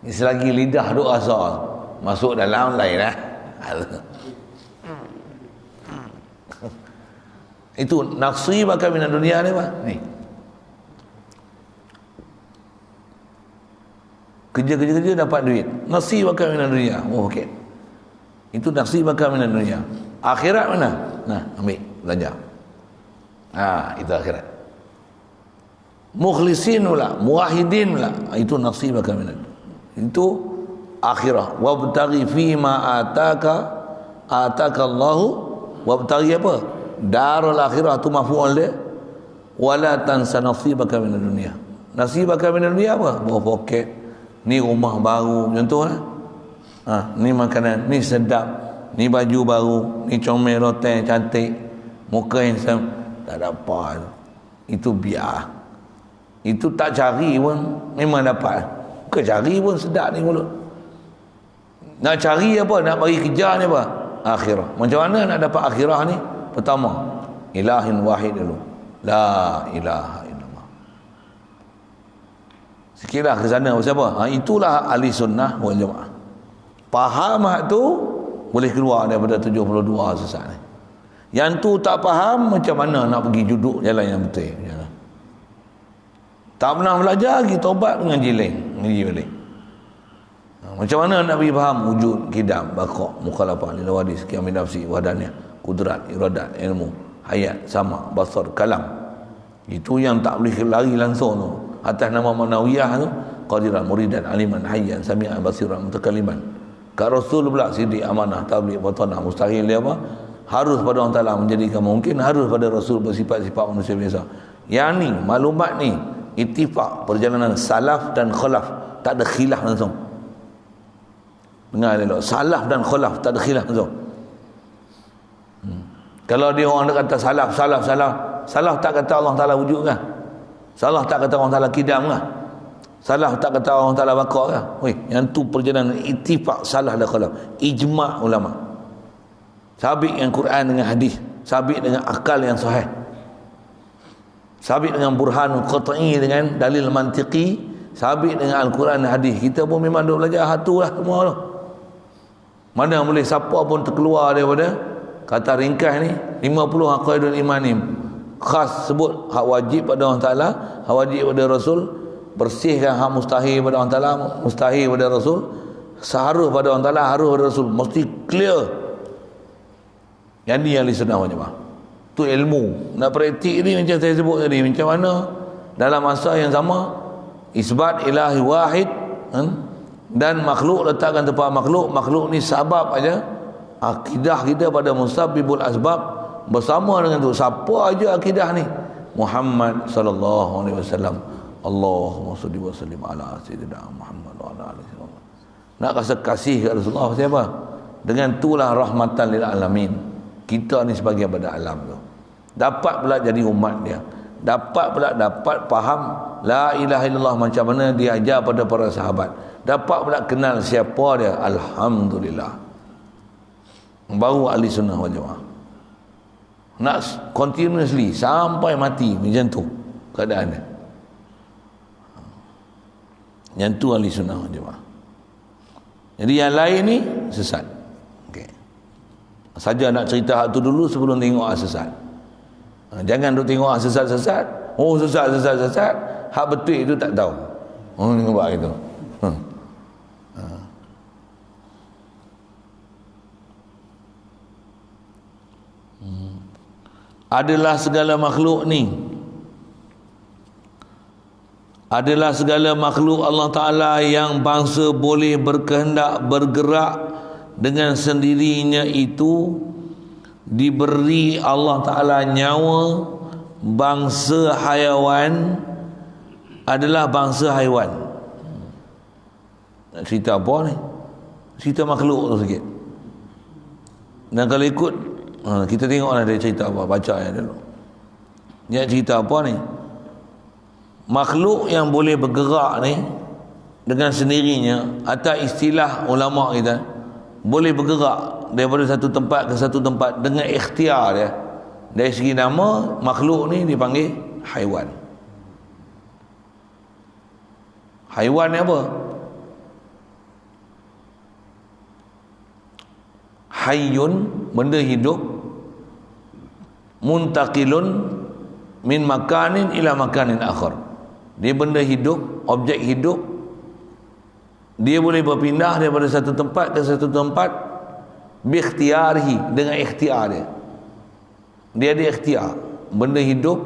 Ni selagi lidah duk rasa masuk dalam lain lah. Itu nasibaka minad dunya ni apa? Ni. Kerja dapat duit. Nasibaka minad dunya. Oh, okey. Itu nasibaka minad dunya. Akhirat mana? Nah, ambil belajar. Itu akhirat. Mukhlisin pula, muwahhidin pula. Itu nasibaka minad. Itu akhirah. Wabtaghi fima ataka Allahu, wabtaghi apa? Darul akhirah, tu maf'ul dia. Wala tansa nasibaka minad dunya. Nasibaka minad dunya apa? Bawa poket, ni rumah baru, contohlah. Ni makanan, ni sedap, ni baju baru, ni comel rotan cantik, muka handsome. Tak dapat. Itu biar. Itu tak cari pun memang dapat. Bukan cari pun sedap ni mulut. Nak cari apa? Nak bagi kejar ni apa? Akhirah. Macam mana nak dapat akhirah ni? Pertama, ilahin wahid dulu. La ilaha illallah. Sikitlah ke sana pasal apa? Itulah ahli sunnah wal jamaah. Faham hak tu boleh keluar daripada 72 sesat ni. Yang tu tak faham, macam mana nak pergi duduk jalan yang betul. Tak pernah belajar lagi, taubat dengan jilin, ngaji balik. Macam mana nak pergi faham wujud, kidam, baqa', mukhalafah, lilawadis, qiyamul nafsi, wahdaniyah, kudrat, iradat, ilmu, hayat, sama, basar, kalam. Itu yang tak boleh lari langsung tu. Atas nama manawiyah tu, qadiran, muridan, aliman, hayyan, sami'an, basiran, mutakaliman. Kat Rasul pula sidik, amanah, tabligh, batanah, mustahil dia apa? Harus pada Allah Ta'ala menjadikan mungkin, harus pada Rasul bersifat-sifat manusia biasa. Yang ni, maklumat ni, ittifaq perjalanan salaf dan khalaf, tak ada khilaf langsung. Dengar elok, salaf dan khalaf tak ada khilaf langsung. Kalau dia orang nak kata salaf tak kata Allah Ta'ala wujud kan? Salaf tak kata Allah Ta'ala kidam kan? Salaf tak kata Allah Ta'ala baqa' kan? Yang tu perjalanan ittifaq salaf dan khalaf, ijma' ulama. Sabit dengan Quran dengan hadis, sabit dengan akal yang sahih, sabit dengan burhan qat'i dengan dalil mantiqi, sabit dengan Al-Quran dan hadis. Kita pun memang duk belajar hatu lah semua tu. Mana boleh siapa pun terkeluar daripada kata ringkas ni 50 aqaidul iman ni. Khas sebut hak wajib pada Allah Ta'ala, hak wajib pada Rasul, bersihkan hak mustahil pada Allah Ta'ala, mustahil pada Rasul, seharus pada Allah Ta'ala, harus pada Rasul, mesti clear. Yang ni ahli sunnah wal jamaah. Tu ilmu. Nak praktik ni macam saya sebut tadi, macam mana dalam masa yang sama isbat ilahi wahid dan makhluk letakkan tempat makhluk ni sabab aja. Akidah kita pada musabbibul asbab bersama dengan tu. Siapa aja akidah ni? Muhammad sallallahu alaihi wasallam. Allahumma shalli wa sallim ala sayyidina Muhammad wa ala alihi wasallam. Nak rasa kasih kat Rasulullah siapa? Dengan itulah rahmatan lil alamin. Kita ni sebagai pada alam tu. Dapat pula jadi umat dia. Dapat faham la ilaha illallah macam mana dia ajar pada para sahabat. Dapat pula kenal siapa dia. Alhamdulillah. Baru ahli sunnah wal jamaah. Nak continuously sampai mati macam tu keadaan dia. Yang tu ahli sunnah wal jamaah. Jadi yang lain ni sesat. Saja nak cerita hak tu dulu sebelum tengok hak sesat. Jangan duk tengok hak sesat-sesat. Oh sesat. Hak betul itu tak tahu. Buat gitu. Adalah segala makhluk ni. Adalah segala makhluk Allah Ta'ala yang bangsa boleh berkehendak bergerak dengan sendirinya itu, diberi Allah Ta'ala nyawa. Bangsa haiwan adalah bangsa haiwan. Nak cerita apa ni? Cerita makhluk tu sikit. Dan kalau ikut Kita tengoklah dia cerita apa, baca ya dulu. Dia cerita apa ni? Makhluk yang boleh bergerak ni dengan sendirinya, atas istilah ulama kita, boleh bergerak daripada satu tempat ke satu tempat dengan ikhtiar dia. Dari segi nama, makhluk ni dipanggil haiwan. Haiwan ni apa? Hayyun, benda hidup, muntaqilun min makanin ila makanin akhar. Dia benda hidup, objek hidup, dia boleh berpindah daripada satu tempat ke satu tempat biikhtiarihi, dengan ikhtiar dia. Dia ada ikhtiar. Benda hidup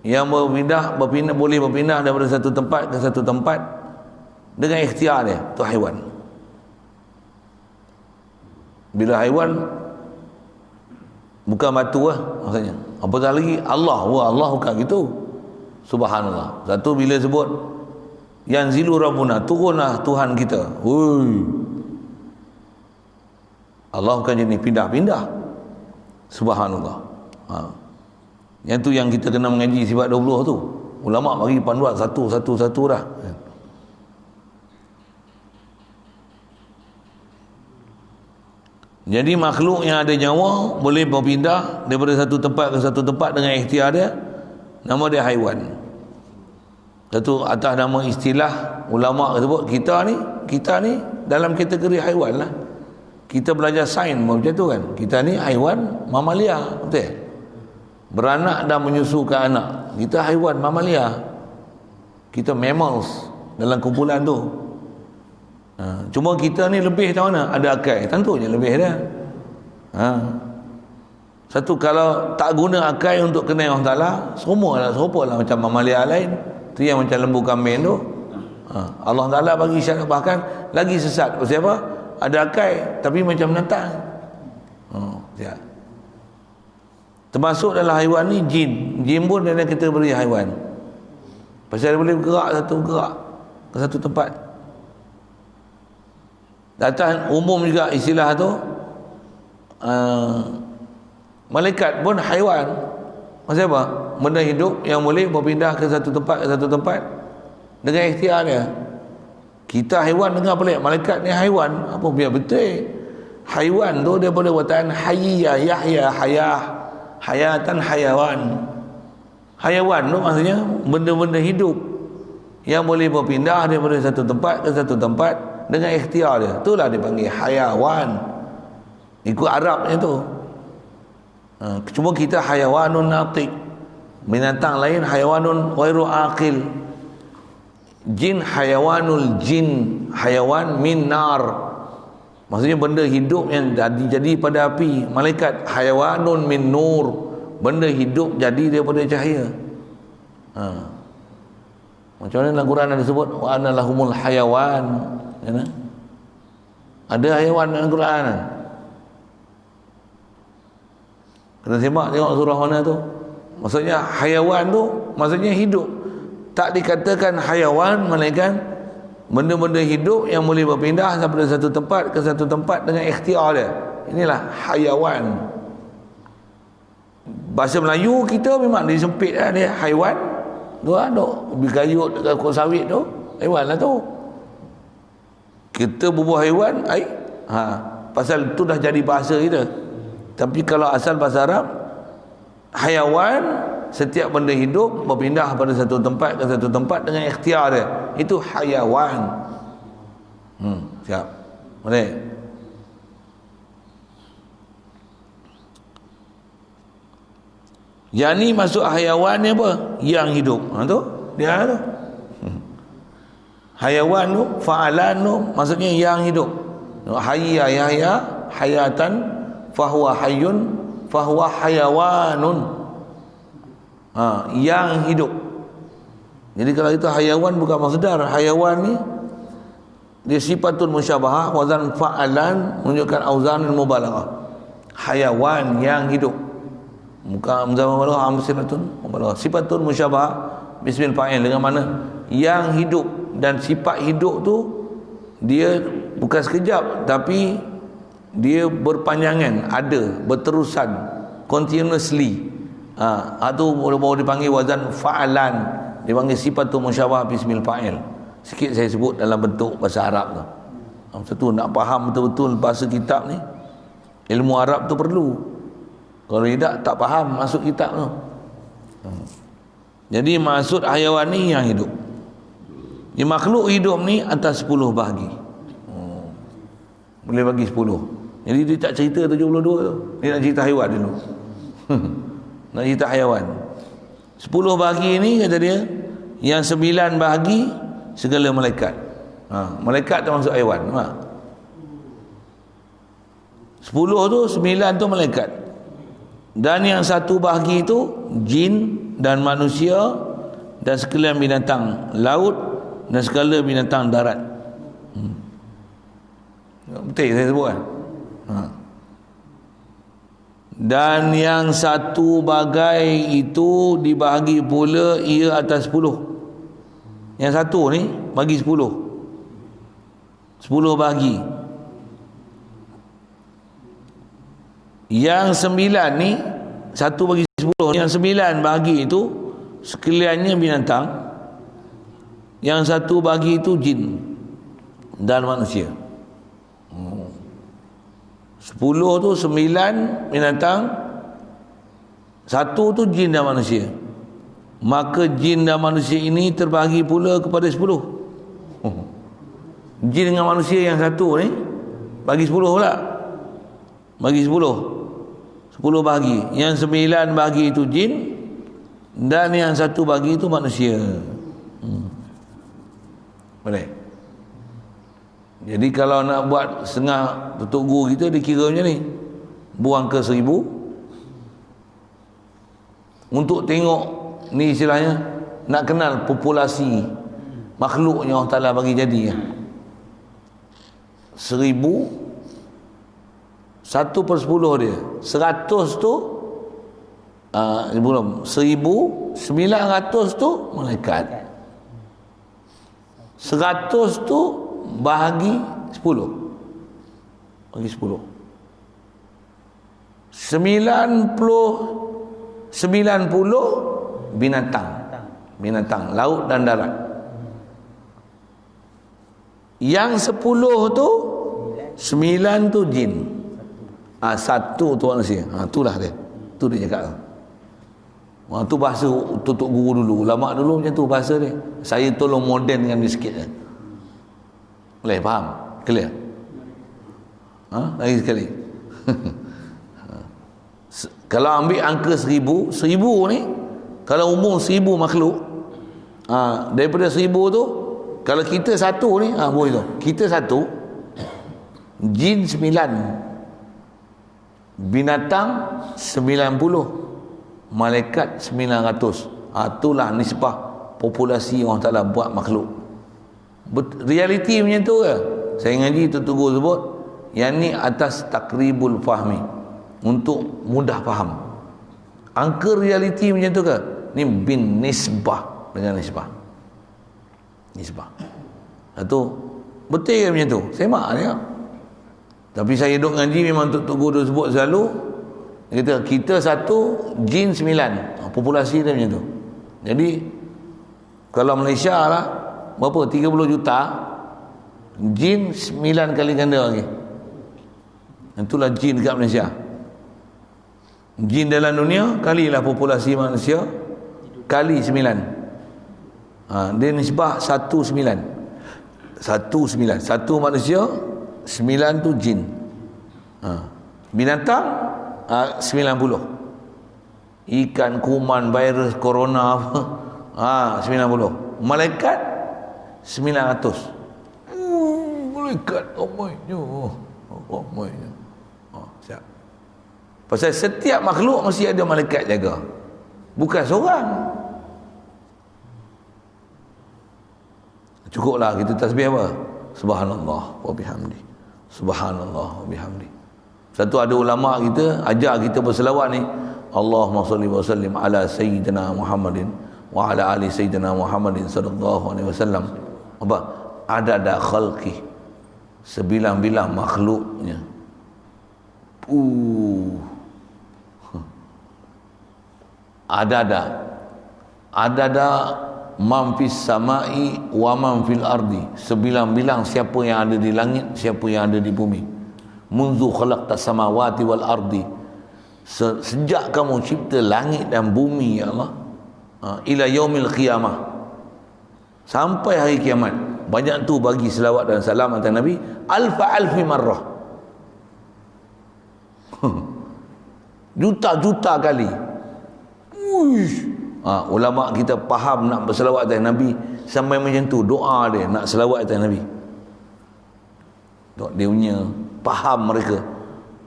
yang berpindah boleh berpindah daripada satu tempat ke satu tempat dengan ikhtiar dia, tu haiwan. Bila haiwan bukan batu lah maksudnya. Apatah lagi Allah, Allah bukan gitu. Subhanallah. Satu bila sebut yanzilu rabbuna, turunlah Tuhan kita. Allah bukan jenis pindah-pindah. Subhanallah. Yang tu yang kita kena mengaji sifat 20 tu. Ulama bagi panduan satu-satu dah. Jadi makhluk yang ada nyawa boleh berpindah daripada satu tempat ke satu tempat dengan ikhtiar dia, nama dia haiwan. Satu atas nama istilah ulama sebut kita ni dalam kategori haiwan lah. Kita belajar sains macam tu kan. Kita ni haiwan mamalia, betul? Beranak dan menyusukan anak. Kita haiwan mamalia. Kita mammals dalam kumpulan tu. Cuma kita ni lebih macam mana? Ada akal, tentunya lebih dia. Satu, kalau tak guna akal untuk kenal Allah Ta'ala, serupa lah macam mamalia lain. Tu yang macam lembu kambing tu. Allah Ta'ala bagi syarat, bahkan lagi sesat. Pasal apa? Ada akal tapi macam binatang. Termasuk dalam haiwan ni jin. Jin pun dalam kita beri haiwan. Pasal dia boleh bergerak ke satu tempat. Datang umum juga istilah tu, malaikat pun haiwan. Maksud apa? Benda hidup yang boleh berpindah ke satu tempat dengan ikhtiar dia. Kita haiwan dengar pelik, malaikat ni haiwan. Apa biar betul? Haiwan tu dia boleh bertahan hayya, yahya, hayatan hayawan. Hayawan tu maksudnya benda-benda hidup yang boleh berpindah daripada satu tempat ke satu tempat dengan ikhtiar dia. Itulah dipanggil hayawan. Ikut Arabnya tu. Cuma kita hayawanun natiq. Binatang lain hayawanun ghairu aqil. Jin hayawanul jin, hayawan min nar. Maksudnya benda hidup yang jadi pada api. Malaikat hayawanun min nur, benda hidup jadi daripada cahaya. Macam mana dalam Quran ada sebut wa anna lahumul hayawan. Ada haiwan dalam Quran. Kena semak tengok surah mana tu. Maksudnya haiwan tu maksudnya hidup. Tak dikatakan haiwan melainkan benda-benda hidup yang boleh berpindah daripada satu tempat ke satu tempat dengan ikhtiar dia. Inilah haiwan. Bahasa Melayu kita memang disempit lah dia haiwan. Tu ada bergayut dekat kok sawit tu, haiwan lah tu. Kita berbual haiwan, pasal tu dah jadi bahasa kita. Tapi kalau asal bahasa Arab, haiwan, setiap benda hidup berpindah pada satu tempat ke satu tempat dengan ikhtiar dia. Itu haiwan. Siap. Boleh. Yang ni masuk haiwan ni apa? Yang hidup. Tu dia tu. Haiwan tu, fa'alan tu maksudnya yang hidup. Hayya yahya hayatan fahuwa hayyun fahuwa hayawanun. Yang hidup. Jadi kalau itu hayawan bukan masdar. Hayawan ni dia sifatun musyabahah, wazan fa'alan menunjukkan auzanul mubalaghah. Hayawan yang hidup. Bukan muzammal mubalaghah, amsilatun mubalaghah. Sifatun musyabahah bismil fa'il, dengan mana yang hidup. Dan sifat hidup tu dia bukan sekejap tapi dia berpanjangan, ada, berterusan, continuously. Itu baru dipanggil wazan fa'alan, dipanggil sifatul musyabbah bismil fa'il. Sikit saya sebut dalam bentuk bahasa Arab tu. Masa tu nak faham betul-betul bahasa kitab ni, ilmu Arab tu perlu. Kalau tidak, tak faham masuk kitab tu. Jadi maksud hayawan ni yang hidup. Di makhluk hidup ni atas 10 bahagi. Boleh bagi 10. Jadi dia tak cerita 72 tu. Dia nak cerita haiwan dulu. Nak cerita haiwan. 10 bahagi ni kata dia, yang 9 bahagi segala malaikat. Malaikat termasuk haiwan. 10 tu, 9 tu malaikat. Dan yang 1 bahagi tu jin dan manusia dan sekalian binatang laut dan segala binatang darat. Betul saya sebut kan? Dan yang 1 bagai itu dibahagi pula ia atas 10. Yang 1 ni bagi 10. 10 bahagi. Yang 9 ni 1 bagi 10. Yang 9 bahagi itu sekaliannya binatang. Yang 1 bahagi itu jin dan manusia. 10 tu 9 binatang, 1 tu jin dan manusia. Maka jin dan manusia ini terbahagi pula kepada 10. Jin dengan manusia yang 1 ni bagi 10 pula. Bagi 10 bahagi. Yang 9 bahagi itu jin dan yang 1 bahagi itu manusia. Boleh. Jadi kalau nak buat setengah tutup guru kita, dia kira macam ni, buang ke 1000 untuk tengok, ni istilahnya nak kenal populasi makhluk yang Allah Ta'ala bagi jadi. 1000, 1/10 dia 100 tu belum 1900 tu malaikat, 100 tu bahagi 10, bagi 10, 90 binatang laut dan darat. Yang 10 tu 9 tu jin, 1 tu manusia. Itulah dia, tu dia cakap. Tu bahasa tutup guru dulu, ulama dulu macam tu bahasa dia. Saya tolong moden dengan dia sikit je. Boleh faham? Clear? Lagi sekali. Kalau ambil angka 1000 ni, kalau umur 1000 makhluk, daripada 1000 tu, kalau kita 1 ni, boleh tu. Kita 1, jin 9, binatang 90, malaikat 900. Itulah nisbah populasi yang Allah Ta'ala buat makhluk. Realiti macam tu ke? Saya ngaji Tutugu sebut, yang ni atas takribul fahmi, untuk mudah faham. Angka realiti macam tu ke? Ni bin nisbah, dengan nisbah. Itu betul ke macam tu? Saya mak dia. Tapi saya duduk ngaji memang Tutugu dia sebut selalu. Dia kata kita 1, jin 9. Populasi dia macam tu. Jadi kalau Malaysia lah berapa? 30 juta, jin 9 kali ganda lagi. Itulah jin dekat Malaysia. Jin dalam dunia kalilah populasi manusia kali 9. Dia nisbah 1/9. 1 manusia, 9 tu jin. Binatang 90. Ikan, kuman, virus, corona apa, 90. Malaikat 900. Malaikat ramainya. Siap. Pasal setiap makhluk mesti ada malaikat jaga. Bukan seorang. Cukuplah kita tasbih apa? Subhanallah wa bihamdi. Subhanallah wa bihamdi. Satu ada ulama kita ajar kita berselawat ni, Allahumma salli wa sallim ala sayyidina Muhammadin wa ala ali sayyidina Muhammadin sallallahu alaihi wasallam. Apa? Adada khalqi, sebilang-bilang makhluknya. Ada man fis samai wa man fil ardi. Sebilang-bilang siapa yang ada di langit, siapa yang ada di bumi. Munzu khalaqtas samawati wal ardi. Sejak kamu cipta langit dan bumi, ya Allah, ila yaumil qiyamah, sampai hari kiamat. Banyak tu bagi selawat dan salam atas Nabi alfi marrah. Juta-juta kali. Ulama kita faham nak berselawat atas Nabi sampai macam tu doa dia nak selawat atas Nabi. Dia punya faham mereka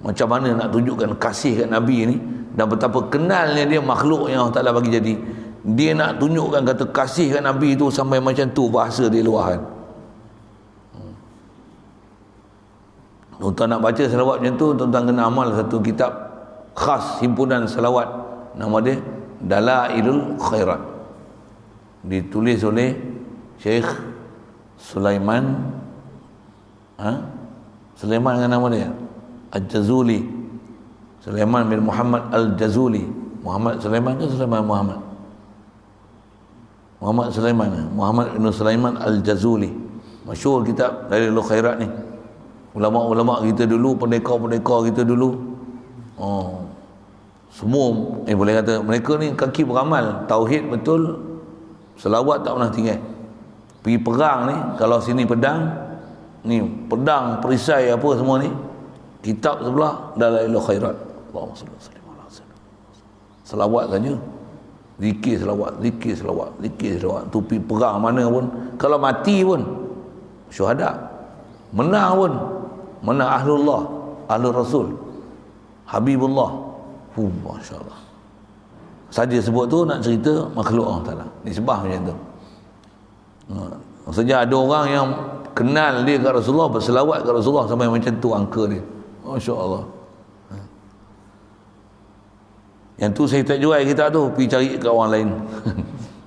macam mana nak tunjukkan kasih kat Nabi ni, dan betapa kenalnya dia makhluk yang Allah Ta'ala bagi jadi. Dia nak tunjukkan kata kasih kat Nabi tu sampai macam tu bahasa dia luahan. Tuan nak baca selawat macam tu, tuan kena amal satu kitab khas himpunan selawat, nama dia Dalailul Khairat, ditulis oleh Syekh Sulaiman Sulaiman dengan nama dia Al-Jazuli, Sulaiman bin Muhammad Al-Jazuli. Muhammad Sulaiman ke Sulaiman Muhammad? Muhammad Sulaiman, Muhammad bin Sulaiman Al-Jazuli. Masyhur kitab Dalailul Khairat ni. Ulama-ulama kita dulu, pendekar-pendekar kita dulu, semua boleh kata mereka ni kaki beramal, tauhid betul, selawat tak pernah tinggal. Pergi perang ni, kalau sini pedang ni, pedang, perisai apa semua ni, kitab sebelah Dalailul Khairat. Allahumma salli ala sayyidina. Selawat saja, zikir selawat, zikir selawat, zikir selawat. Tu pergi perang mana pun, kalau mati pun syuhada, menang pun menang ahlullah, ahlul rasul, Habibullah. Masya Allah. Saja sebut tu nak cerita makhluk Allah Ta'ala disembah macam tu. Maksudnya ada orang yang kenal dia kat Rasulullah, berselawat kat Rasulullah sampai macam tu angka dia. Masya Allah. Yang tu saya tak jual kita tu, pergi cari kat orang lain.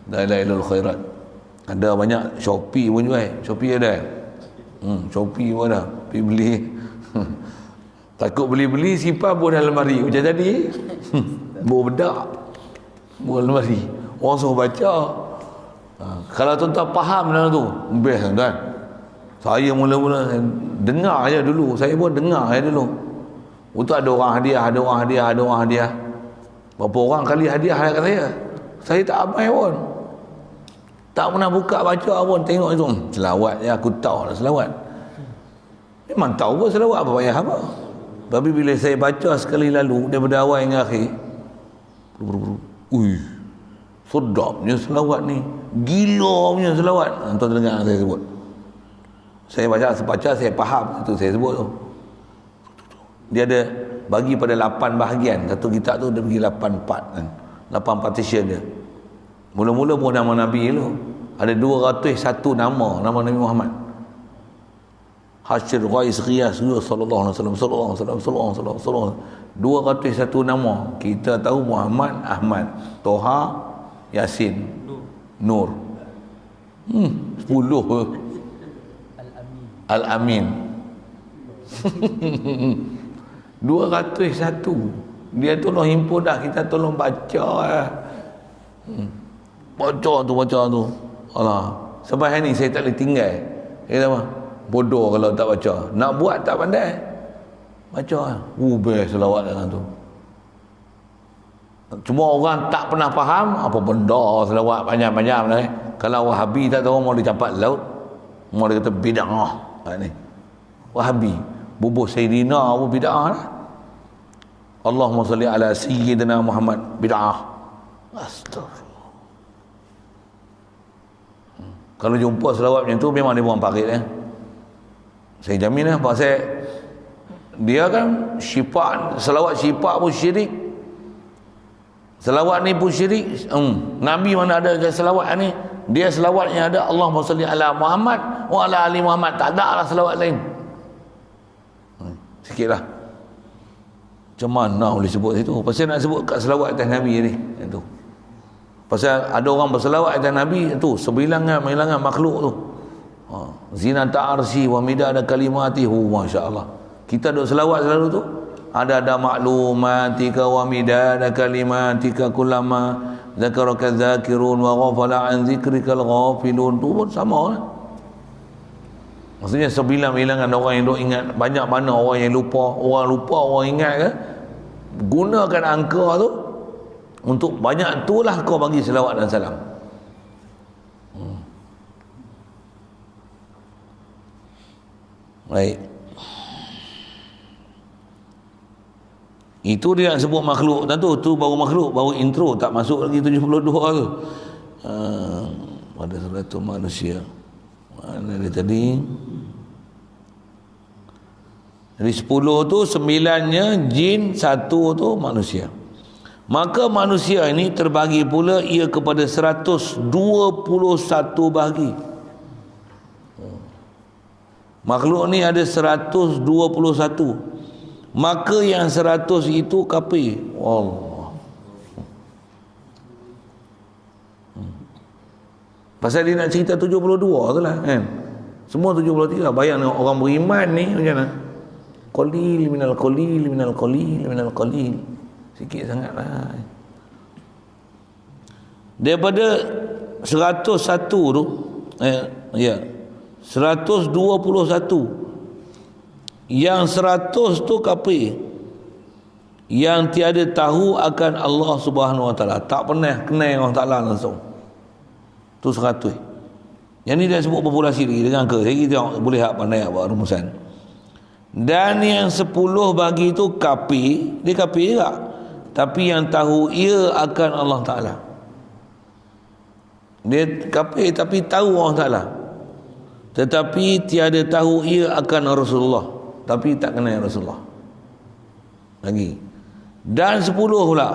Dalailul Khairat. Ada banyak, Shopee pun jual. Shopee ada. Shopee pun ada. Pergi beli. Takut beli-beli simpan pun dalam lemari macam tadi. Bawa bedak, bawa lemari, orang suruh baca. Kalau tuan-tuan faham dalam tu, best kan. Saya mula-mula dengar aja dulu, saya pun dengar aja dulu. Untuk ada orang hadiah, ada orang hadiah, ada orang hadiah. Berapa orang kali hadiah kat saya, saya tak abai pun, tak pernah buka baca pun. Tengok itu selawat je, aku tahu lah selawat. Memang tahu pun selawat, apa payah apa. Tapi bila saya baca sekali lalu daripada awal hingga akhir, sedapnya selawat ni, gila punya selawat. Tuan dengar saya sebut, saya baca saya faham itu saya sebut tu. Dia ada bagi pada 8 bahagian. Satu kitab tu dia bagi 8 part kan, 8 partition dia. Mula-mula pun nama Nabi tu ada 201 nama Nabi Muhammad. Hasyir, Ghais, Riyas, sallallahu alaihi wasallam, sallallahu alaihi wasallam, 201 nama. Kita tahu Muhammad, Ahmad, Toha, Yasin, Nur. 10. Al-Amin. 201. Dia tolong himpun dah, kita tolong baca lah. Baca tu. Allah. Sampai hari ni saya tak boleh tinggal. Apa? Bodoh kalau tak baca. Nak buat tak pandai, baca lah. Best selawat dalam tu. Cuma orang tak pernah faham apa benda selawat panjang-panjang lah. Kalau Wahabi tak tahu, mau dicapat laut, mau dia kata bid'ah ni. Wahabi bubuh Sayyidina pun bid'ah lah. Allahumma salli ala Sayyidina Muhammad, bid'ah. Astagfirullah. Kalau jumpa selawat macam tu, memang dia buang parit saya jamin lah. Pasal dia kan syifa, selawat syifa pun syirik, selawat ni pun syirik. Nabi mana ada selawat ni, dia selawatnya ada Allahumma salli ala Muhammad wa ala ali Muhammad, tak ada lah selawat lain. Sikit lah macam mana boleh sebut itu. Pasal nak sebut kat selawat atas Nabi ni itu. Pasal ada orang berselawat atas Nabi tu, sebilangan makhluk tu. Zinata arsy wa midada kalimatihi, masya-Allah. Kita duk selawat selalu tu, adada ma'lumatika wa midada kalimatika kullama zakaraka dzakirun wa ghafala an dzikrikal ghafilun. Tu pun sama lah. Maksudnya sebilang-bilangan orang yang duk ingat, banyak mana orang yang lupa. Orang lupa, orang ingat ke? Gunakan angka tu untuk banyak tu lah kau bagi selawat dan salam. Baik. Itu dia sebut makhluk. Tentu tu baru makhluk, baru intro, tak masuk lagi 72 tu. Pada 100 manusia. Mana dia tadi? Dari 10 tu 9-nya jin, 1 tu manusia. Maka manusia ini terbagi pula ia kepada 121 bahagi. Makhluk ni ada 121. Maka yang 100 itu kafir. Allah. Pasal dia nak cerita 72 tu lah kan. Semua 73. Bayang orang beriman ni macam mana? Qalil minal qalil minal qalil minal qalil. Sikit sangatlah. Daripada 101 tu 121, yang 100 tu kafir, yang tiada tahu akan Allah Subhanahu Wa Taala, tak pernah kenal Allah Taala langsung. Tu 100. Yang ni dia sebut populasi lagi dengan angka. Saya tengok boleh hak pandai buat rumusan. Dan yang 10 bagi tu kafir, dia kafir juga, tapi yang tahu ia akan Allah Taala. Dia kafir tapi tahu Allah Taala, tetapi tiada tahu ia akan Rasulullah, tapi tak kenal Rasulullah lagi. Dan 10 pula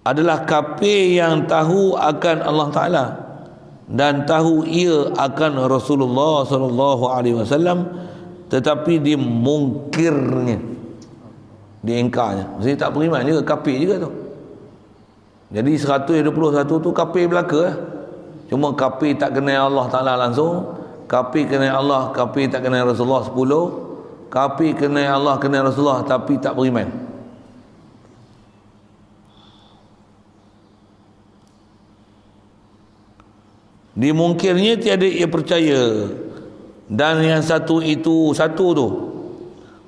adalah kafir yang tahu akan Allah Ta'ala dan tahu ia akan Rasulullah sallallahu alaihi wasallam, tetapi dia mungkirnya, dia ingkarnya. Maksudnya tak beriman juga, kafir juga tu. Jadi 121 tu kafir belaka lah. Cuma kafir tak kenal Allah Ta'ala langsung, kafir kenal Allah, kafir tak kenal Rasulullah 10, kafir kenal Allah, kenal Rasulullah tapi tak beriman. Dimungkirnya tiada ia percaya. Dan yang satu itu, satu tu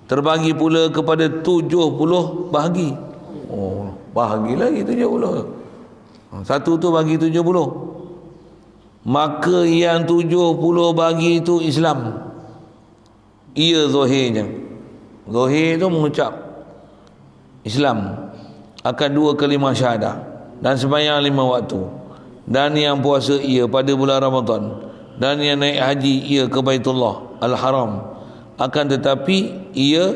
terbagi pula kepada 70 bahagi. Oh, bahagi lagi 70. Satu tu bagi 70. Maka yang 70 bagi itu Islam. Ia zahirnya. Zahir tu mengucap Islam akan 2 kalimah syahadah dan sembahyang 5 waktu, dan yang puasa ia pada bulan Ramadan, dan yang naik haji ia ke Baitullah Al-Haram. Akan tetapi ia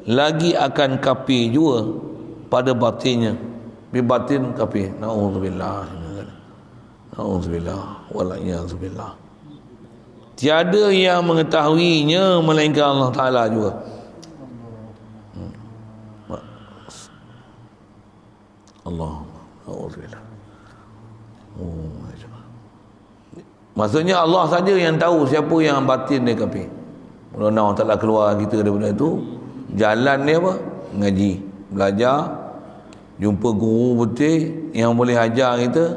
lagi akan kafir juga pada batinnya. Bibatin kafir. Na'udzubillah. Na'udzubillah. Wala'iyadzubillah. Tiada yang mengetahuinya melainkan Allah Ta'ala juga. Allah. Na'udzubillah. Maksudnya Allah saja yang tahu siapa yang batin dia kafir. Kalau Allah Ta'ala keluar kita daripada itu, jalan dia apa? Ngaji, belajar, jumpa guru betul yang boleh ajar kita,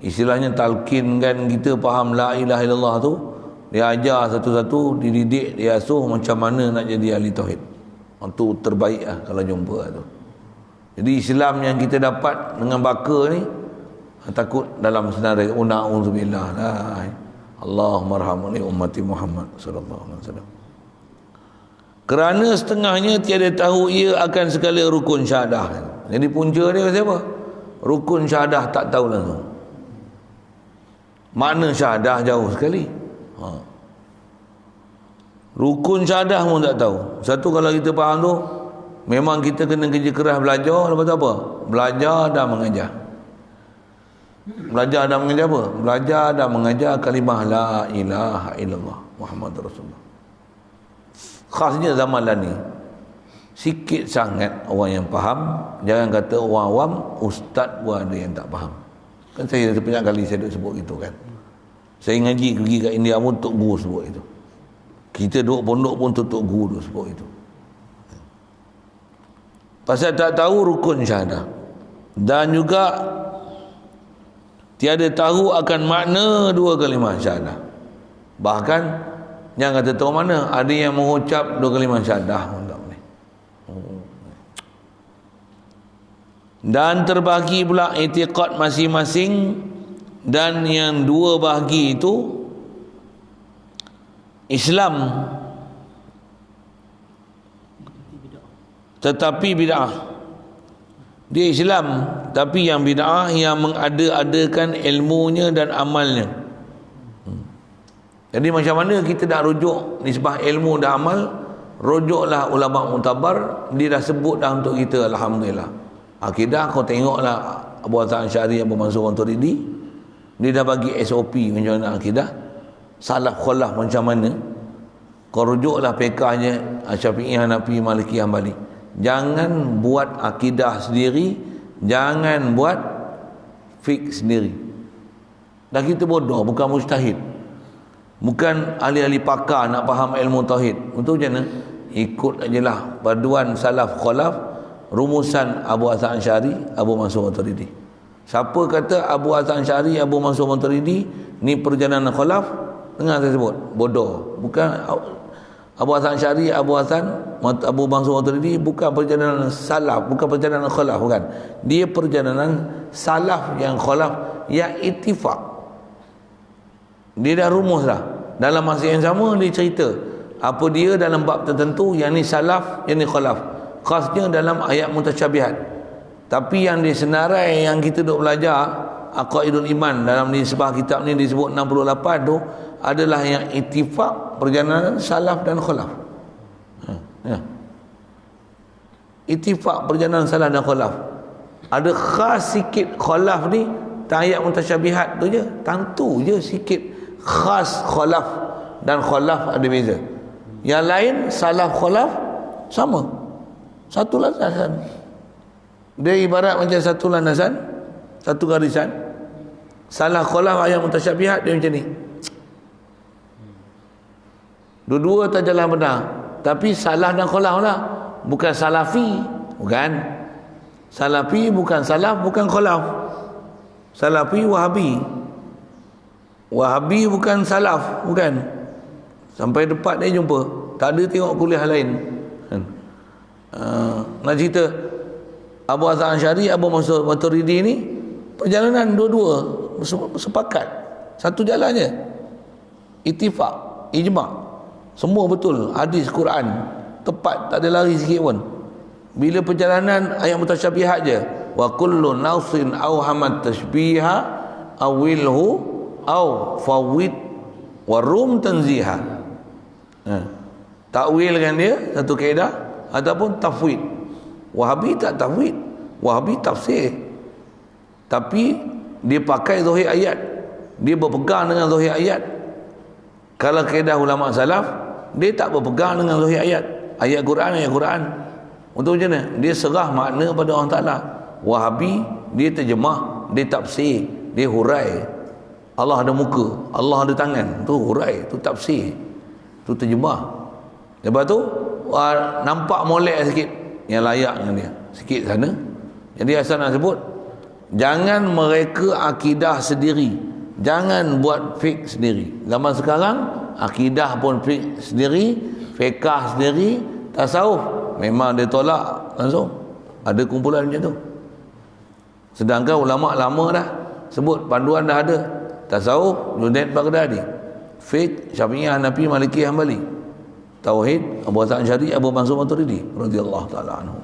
istilahnya talqinkan kita faham la ilaha illallah tu. Dia ajar satu-satu, dididik, dia asuh macam mana nak jadi ahli tauhid. Itu terbaik lah kalau jumpa tu. Jadi Islam yang kita dapat dengan baka ni, takut dalam senarai na'udzubillah la Allahumma arhamni ummati Muhammad sallallahu alaihi wasallam. Kerana setengahnya tiada tahu ia akan segala rukun syahadah. Jadi punca dia siapa? Rukun syahadah tak tahu langsung. Makna syahadah jauh sekali. Rukun syahadah pun tak tahu. Satu kalau kita faham tu, memang kita kena kerja keras belajar. Lepas tu apa? Belajar dan mengajar. Belajar dan mengajar apa? Belajar dan mengajar kalimah la ilaha illallah Muhammadur Rasulullah. Khasnya zaman ni sikit sangat orang yang faham. Jangan kata orang awam, ustaz pun ada yang tak faham. Kan saya sebanyak kali saya duk sebut gitu kan. Saya ngaji pergi kat India pun Tok Guru sebut itu. Kita duduk pondok pun Tok Guru sebut itu. Pasal tak tahu rukun syahadah. Dan juga tiada tahu akan makna dua kalimah syahadah. Bahkan yang kata tahu mana, ada yang mengucap dua kalimah syahadah. Dan terbahagi pula i'tiqad masing-masing, dan yang dua bahagi itu Islam tetapi bid'ah. Dia Islam tapi yang bid'ah, yang mengada-adakan ilmunya dan amalnya. Jadi macam mana kita nak rujuk nisbah ilmu dan amal? Rujuklah ulama mutabar, dia dah sebut dah untuk kita. Alhamdulillah. Akidah kau tengoklah Abu Hasan Asy'ari, Abu Mansur Maturidi, dia dah bagi SOP macam mana akidah, salaf khalaf macam mana. Kau rujuklah fiqahnya Syafi'i, Hanafi, Maliki, Hanbali. Jangan buat akidah sendiri, jangan buat fiqh sendiri. Dah kita bodoh, bukan mujtahid, bukan ahli-ahli pakar nak faham ilmu tauhid. Untuk macam mana? Ikut ajalah paduan salaf khalaf, rumusan Abu Hasan Asy'ari, Abu Mansur Maturidi. Siapa kata Abu Hasan Asy'ari, Abu Mansur Maturidi ni perjalanan khalaf, dengar saya sebut, bodoh. Bukan Abu Hasan Asy'ari, Abu Mansur Maturidi bukan perjalanan salaf, bukan perjalanan khalaf, bukan. Dia perjalanan salaf yang khalaf yang ittifaq. Dia dah rumus dah. Dalam masa yang sama dia cerita apa dia dalam bab tertentu, yang ni salaf, yang ni khalaf. Khasnya dalam ayat mutasyabihat. Tapi yang disenarai yang kita duk belajar Aqaidul Iman, dalam nisbah kitab ni disebut 68 tu adalah yang ittifaq perjalanan salaf dan khalaf. Ya. Ittifaq perjalanan salaf dan khalaf. Ada khas sikit khalaf ni, ayat mutasyabihat tu je, tentu je sikit khas khalaf, dan khalaf ada beza. Yang lain salaf khalaf sama, satu landasan. Dia ibarat macam satu landasan, satu garisan. Salaf khalaf ayat mutasyabihat dia macam ni. Dua-dua tak jalan benar. Tapi salaf dan khalaf lah. Bukan salafi. Bukan. Salafi bukan salaf, bukan khalaf. Salafi wahabi. Wahabi bukan salaf, bukan. Sampai depan dia jumpa. Tak ada tengok kuliah lain. Nak cerita Abu Hasan Asy'ari, Abu Mansur Maturidi ni perjalanan dua-dua sepakat. Satu jalan je. Ittifaq, ijma'. Semua betul, hadis Quran tepat, tak ada lari sikit pun. Bila perjalanan ayat mutasyabihat je, wa kullu nausin aw hamat tashbiha awilhu aw fawid wa rum tanziha. Takwilkan dia satu kaedah ataupun tafwid. Wahabi tak tafwid, Wahabi tafsir. Tapi dia pakai zahir ayat, dia berpegang dengan zahir ayat. Kalau kaedah ulama salaf, dia tak berpegang dengan zahir ayat. Ayat Quran, ayat Quran. Untuk macam mana? Dia serah makna pada Allah Ta'ala. Wahabi, dia terjemah, dia tafsir, dia hurai. Allah ada muka, Allah ada tangan. Tu hurai, tu tafsir, tu terjemah. Lepas tu, nampak molek sikit. Yang layak dengan dia. Sikit sana. Jadi asal nak sebut, jangan mereka akidah sendiri. Jangan buat fiqh sendiri. Zaman sekarang, akidah pun fiqh sendiri, fiqah sendiri, tasawuf memang dia tolak langsung. Ada kumpulan macam tu. Sedangkan ulama lama dah sebut, panduan dah ada. Tasawuf Junaid Baghdadi, fiqh Syafi'i, Hanafi, Maliki, Hanbali, tauhid Abu Hasan Asy'ari, Abu Mansur Maturidi radhiyallahu taala anhu.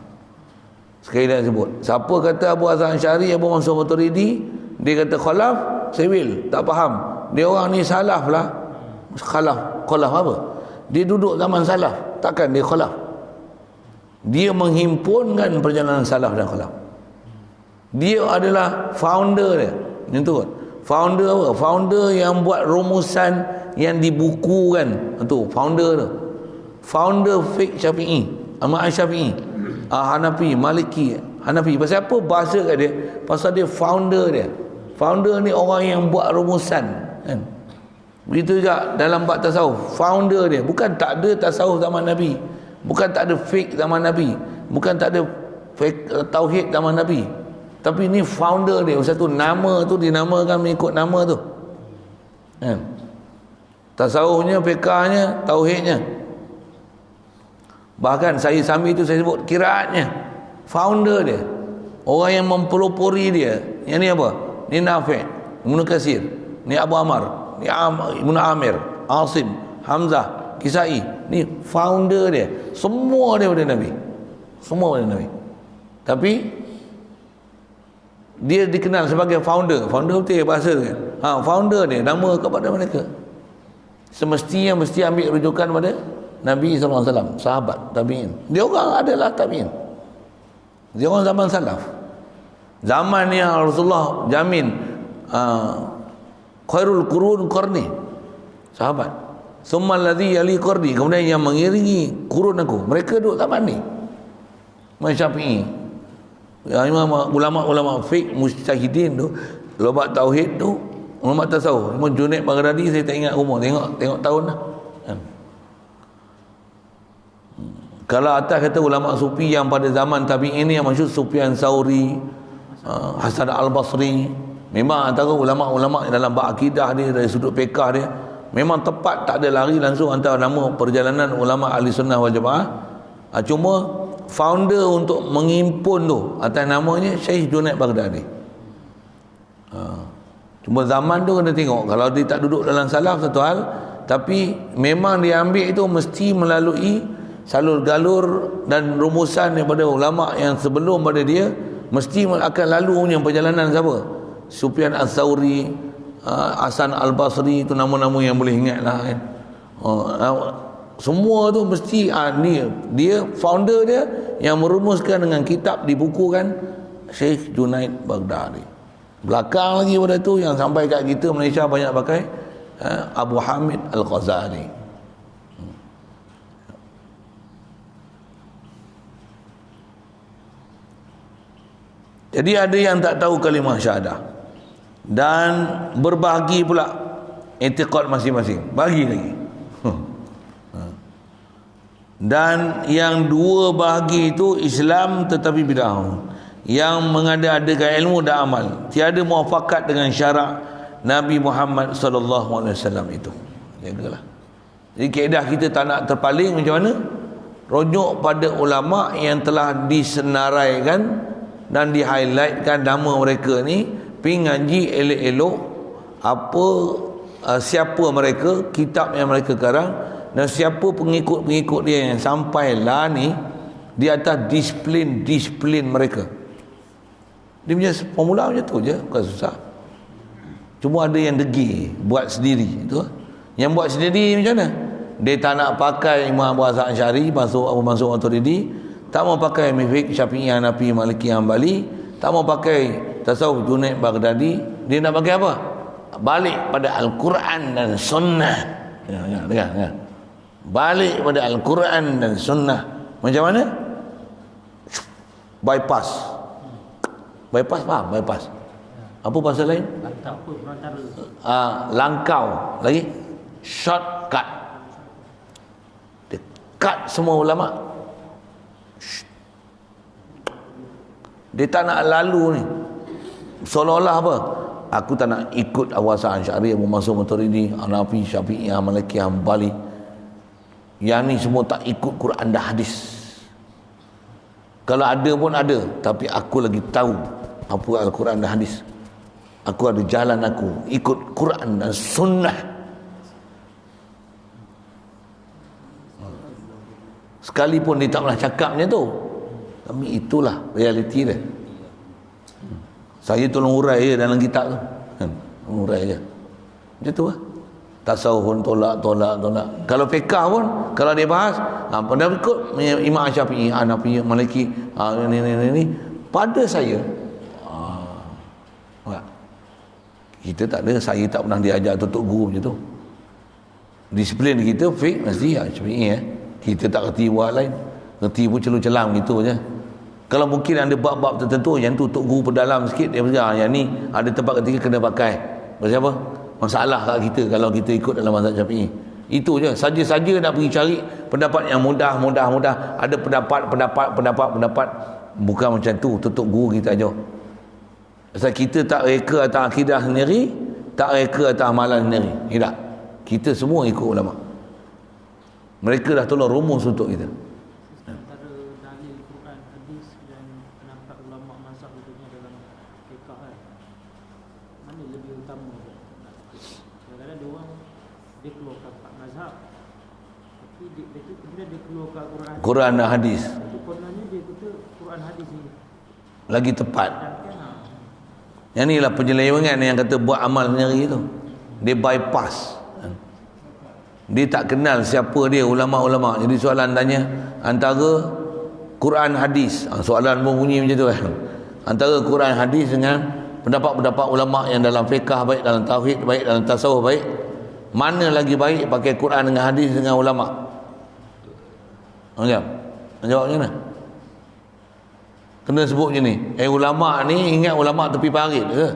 Sekali lagi sebut, siapa kata Abu Hasan Asy'ari, Abu Mansur Maturidi dia kata khalaf, sewil, tak faham. Dia orang ni salaf lah. Khalaf apa? Dia duduk zaman salaf, takkan dia khalaf. Dia menghimpunkan perjalanan salaf dan khalaf. Dia adalah founder dia. Macam tu kan? Founder apa? Founder yang buat rumusan yang dibukukan. Itu founder tu. Founder fiqh Syafi'i, Ahmad Syafi'i, Hanafi, Maliki, Hanafi. Pasal apa bahasa kat dia? Pasal dia founder dia. Founder ni orang yang buat rumusan kan? Begitu juga dalam bab tasawuf, founder dia. Bukan tak ada tasawuf zaman Nabi, bukan tak ada fiqh zaman Nabi, bukan tak ada tauhid zaman Nabi. Tapi ni founder dia, satu nama tu dinamakan mengikut nama tu. Kan? Tasawufnya, fiqahnya, tauhidnya. Bahkan saya Sami itu saya sebut kiraatnya. Founder dia. Orang yang mempelopori dia. Yang ni apa? Ni Nafi', Ibnu Katsir, ni Abu Amar, ni Ibnu Amir, Asim, Hamzah, Kisai. Ni founder dia. Semua daripada Nabi. Semua daripada Nabi. Tapi dia dikenal sebagai founder. Founder betul bahasa tu kan. Founder dia, nama kepada mereka. Semestinya mesti ambil rujukan pada Nabi SAW, sahabat, tabi'in. Dia orang adalah tabi'in. Dia orang zaman salaf. Zaman yang Rasulullah jamin khairul qurun qarni, sahabat. Summa alladhi yali qarni, kemudian yang mengiringi kurun aku. Mereka duduk zaman ni. Imam Syafi'i, ulama-ulama fiqh, mujtahidin tu, ulama tauhid tu, ulama tasawuf. Imam Junaid Baghdadi saya tak ingat umur, tengok tahun lah. Kalau atas kata ulama sufi yang pada zaman tabi'in ni yang masyhur, Sufyan Tsauri, Hasan Al-Basri, memang antara ulama-ulama dalam bab akidah dia, dari sudut fiqh dia memang tepat, tak ada lari langsung antara nama perjalanan ulama ahli sunnah wal jamaah. Cuma founder untuk mengimpun tu atas namanya Syekh Junaid Baghdadi. Cuma zaman tu kena tengok, kalau dia tak duduk dalam salaf satu hal, tapi memang dia ambil itu mesti melalui salur-galur dan rumusan daripada ulama yang sebelum pada dia, mesti akan lalu punya perjalanan siapa? Sufyan Ats-Tsauri, Hasan Al-Basri, itu nama-nama yang boleh ingat lah kan. Semua tu mesti dia founder dia yang merumuskan dengan kitab dibukukan Syekh Junaid Baghdadi. Belakang lagi pada tu yang sampai kat kita Malaysia banyak pakai Abu Hamid Al-Ghazali. Jadi ada yang tak tahu kalimah syahadah dan berbahagi pula i'tiqad masing-masing, bagi lagi. Dan yang dua bahagi itu Islam tetapi bid'ah, yang mengada-adakan ilmu dan amal, tiada muafakat dengan syarak Nabi Muhammad sallallahu alaihi wasallam itu. Jagalah. Jadi kaedah kita tak nak terpaling macam mana? Rujuk pada ulama yang telah disenaraikan dan di-highlightkan nama mereka ni, pergi ngaji elok-elok apa siapa mereka, kitab yang mereka karang, dan siapa pengikut-pengikut dia yang sampailah ni di atas disiplin mereka. Dia punya formula macam tu je, bukan susah. Cuma ada yang degil buat sendiri itu. Yang buat sendiri macam mana? Dia tak nak pakai Imam Abu Hasan Asy'ari, masuk Abu Mansur Maturidi, tak mau pakai Fiqh Syafi'i, Hanafi, Maliki, Hanbali, tak mau pakai tasawuf Junaid Baghdadi. Dia nak pakai apa? Balik pada Al-Quran dan Sunnah. Dengar. Balik pada Al-Quran dan Sunnah. Macam mana? Bypass. Faham? Bypass. Apa bahasa lain? Langkau. Lagi? Shortcut. Dia cut semua ulama. Dia tak nak lalu ni. Seolah-olah apa? Aku tak nak ikut Abu Hasan Asy'ari, Abu Mansur Maturidi, Hanafi, Syafi'i, Maliki, Hanbali. Yang ni semua tak ikut Quran dan hadis. Kalau ada pun ada, tapi aku lagi tahu apa Al-Quran dan hadis. Aku ada jalan aku, ikut Quran dan Sunnah. Sekalipun dia tak pernah cakap macam tu, tapi itulah realiti dia. Saya tolong urai je dalam kitab tu, urai je macam tu lah. Tasawuf pun tolak. Kalau fiqah pun, kalau dia bahas pada ikut Imam Syafi'i, Hanafi, Maliki, ni pada saya kita tak ada, saya tak pernah diajar tutup guru macam tu. Disiplin kita fiqh mesti Syafi'i kita tak kerti buat lain, kerti pun celuh-celang gitu je. Kalau mungkin ada bab-bab tertentu yang tu tok guru perdalam sikit, dia berkata yang ni ada tempat ketika kena pakai. Pasal apa? Masalah kat kita kalau kita ikut dalam mazhab Syafi'i. Itu je, saja-saja nak pergi cari pendapat yang mudah. Ada pendapat Bukan macam tu tutup guru kita ajar. Pasal kita tak reka atas akidah sendiri, tak reka atas amalan sendiri. Tidak. Kita semua ikut ulama. Mereka dah tolong rumus untuk kita. Antara dalil Quran, hadis dan pendapat ulama mazhab tentunya dalam fiqh kan. Mana lebih utama? Kadang-kadang dia orang dia keluarkan empat mazhab. Tapi dia keluarkan Quran dan hadis. Itu kononnya dia kata Quran hadis ni Lagi tepat. Yang ni lah penyelewengan yang kata buat amal sendiri tu. Dia bypass. Dia tak kenal siapa dia ulama-ulama. Jadi soalan tanya antara Quran hadis. Soalan pun bunyi macam tu kan. Antara Quran hadis dengan pendapat-pendapat ulama yang dalam fiqh baik, dalam tauhid baik, dalam tasawuf baik, mana lagi baik pakai Quran dengan hadis dengan ulama? Jawab. Jawab macam mana? Kena sebut macam ni. Ulama ni ingat ulama tepi parit ke?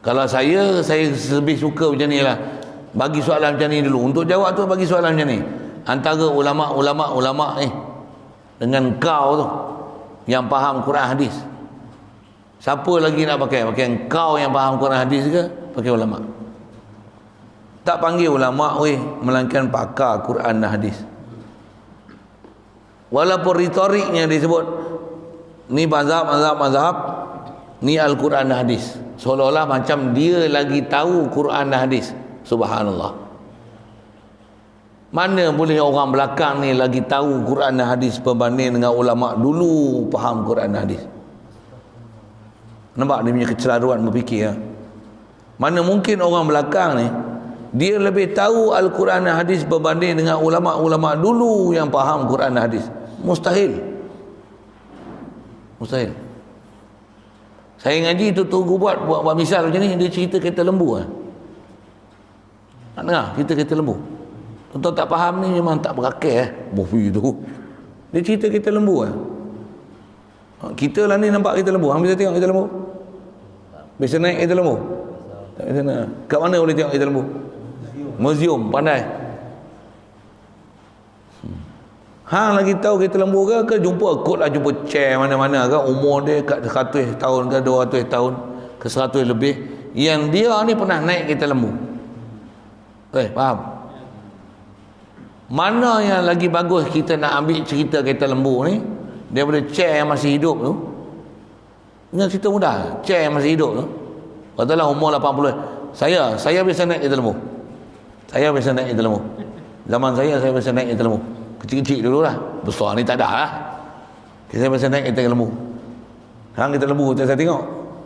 Kalau saya lebih suka macam ni lah. Bagi soalan macam ni dulu. Untuk jawab tu bagi soalan macam ni. Antara ulama' ni dengan kau tu yang faham Quran hadis, siapa lagi nak pakai? Pakai kau yang faham Quran hadis ke? Pakai ulama'. Tak panggil ulama' melainkan pakar Quran dan hadis. Walaupun retoriknya disebut ni mazhab, ni Al-Quran dan hadis. Seolah-olah macam dia lagi tahu Quran dan hadis. Subhanallah. Mana boleh orang belakang ni lagi tahu Quran dan hadis berbanding dengan ulama dulu faham Quran dan hadis. Nampak dia punya kecelaruan berfikir ya? Mana mungkin orang belakang ni dia lebih tahu Al-Quran dan hadis berbanding dengan ulama-ulama dulu yang faham Quran dan hadis. Mustahil. Mustahil. Saya ngaji tu tunggu buat misal macam ni, dia cerita kereta lembu kan. Nak dengar cerita kereta lembu? Tuan tak faham ni memang tak berakal bofi tu. Dia cerita kereta lembu kan. Kita lah ni nampak kereta lembu. Hang bisa tengok kereta lembu? Bisa naik kereta lembu? Tak bisa nak. Kat mana boleh tengok kereta lembu? Museum, pandai. Hang lagi tahu kereta lembu ke jumpa kot lah, jumpa chair mana-mana ke, umur dia kat 100 tahun ke 200 tahun ke 100 lebih, yang dia ni pernah naik kereta lembu. Faham? Mana yang lagi bagus kita nak ambil cerita kereta lembu ni daripada chair yang masih hidup tu? Ingat cerita mudah, chair yang masih hidup tu, katalah umur 80. Saya biasa naik kereta lembu. Saya biasa naik kereta lembu. Zaman saya biasa naik kereta lembu. Kecil-kecil dulu lah. Besar ni tak ada lah. Saya biasa naik kereta lembu. Hang kereta lembu saya tengok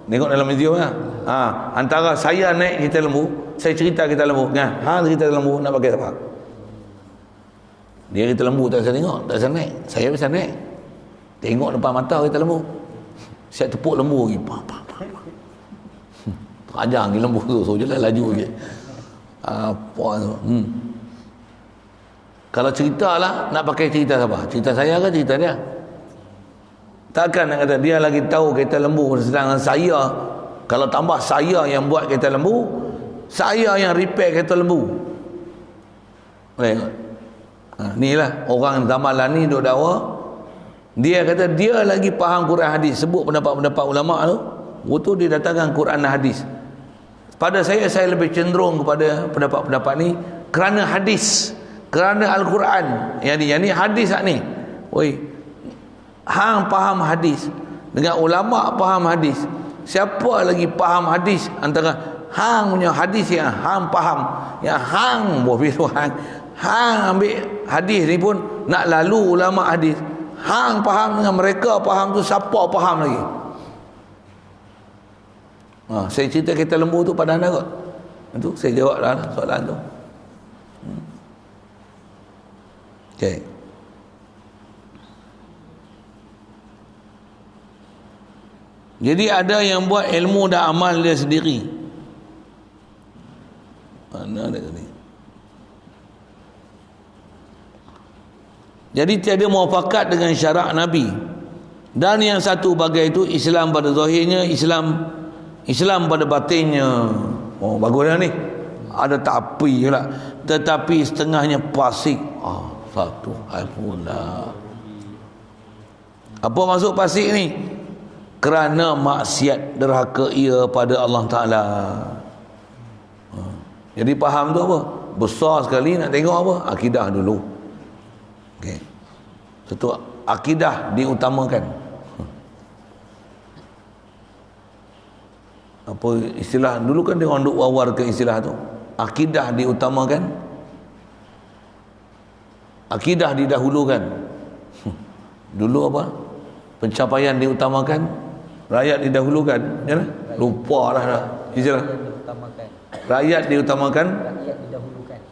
dalam video lah. Antara saya naik kereta lembu, saya cerita kereta lembu kan, hang cerita lembu nak pakai apa? Dia kereta lembu tak saya tengok, tak saya naik. Saya biasa naik, tengok depan mata kereta lembu, saya tepuk lembu lagi, terajang lagi lembu tu, so jalan laju lagi. Apa tu? Kalau cerita lah, nak pakai cerita siapa? Cerita saya ke cerita dia? Takkan nak kata dia lagi tahu kereta lembu, sedangkan saya, kalau tambah saya yang buat kereta lembu, saya yang repair kereta lembu. Ni lah orang zaman lah ni duk dakwa, dia kata dia lagi faham Quran hadis. Sebut pendapat-pendapat ulama tu, betul dia datangkan Quran dan hadis. Pada saya lebih cenderung kepada pendapat-pendapat ni kerana hadis, kerana Al-Quran. Yang ni hadis ni. Hang faham hadis dengan ulama faham hadis. Siapa lagi faham hadis antara hang punya hadis yang hang faham, yang hang hang ambil hadis ni pun nak lalu ulama hadis. Hang faham dengan mereka faham tu, siapa faham lagi? Saya cerita kereta lembu tu pada anda kot. Itu saya jawab dah soalan tu. Okay. Jadi ada yang buat ilmu dan amal dia sendiri. Mana ada tadi? Jadi tiada muafakat dengan syarak Nabi. Dan yang satu bagai itu Islam pada zahirnya, Islam pada batinnya. Bagus dah ni. Ada tapi pula, tetapi setengahnya fasik. Satu alhamdulillah. Apa maksud fasik ni? Kerana maksiat derhaka ia pada Allah Ta'ala. Jadi faham tu apa? Besar sekali nak tengok apa? Akidah dulu. Okay. Satu, akidah diutamakan. Apa istilah dulu kan dia orang duk wawar ke istilah tu. Akidah diutamakan, akidah didahulukan. Dulu apa? Pencapaian diutamakan, rakyat didahulukan. Ya lah? Lupa dah istilah. Rakyat diutamakan,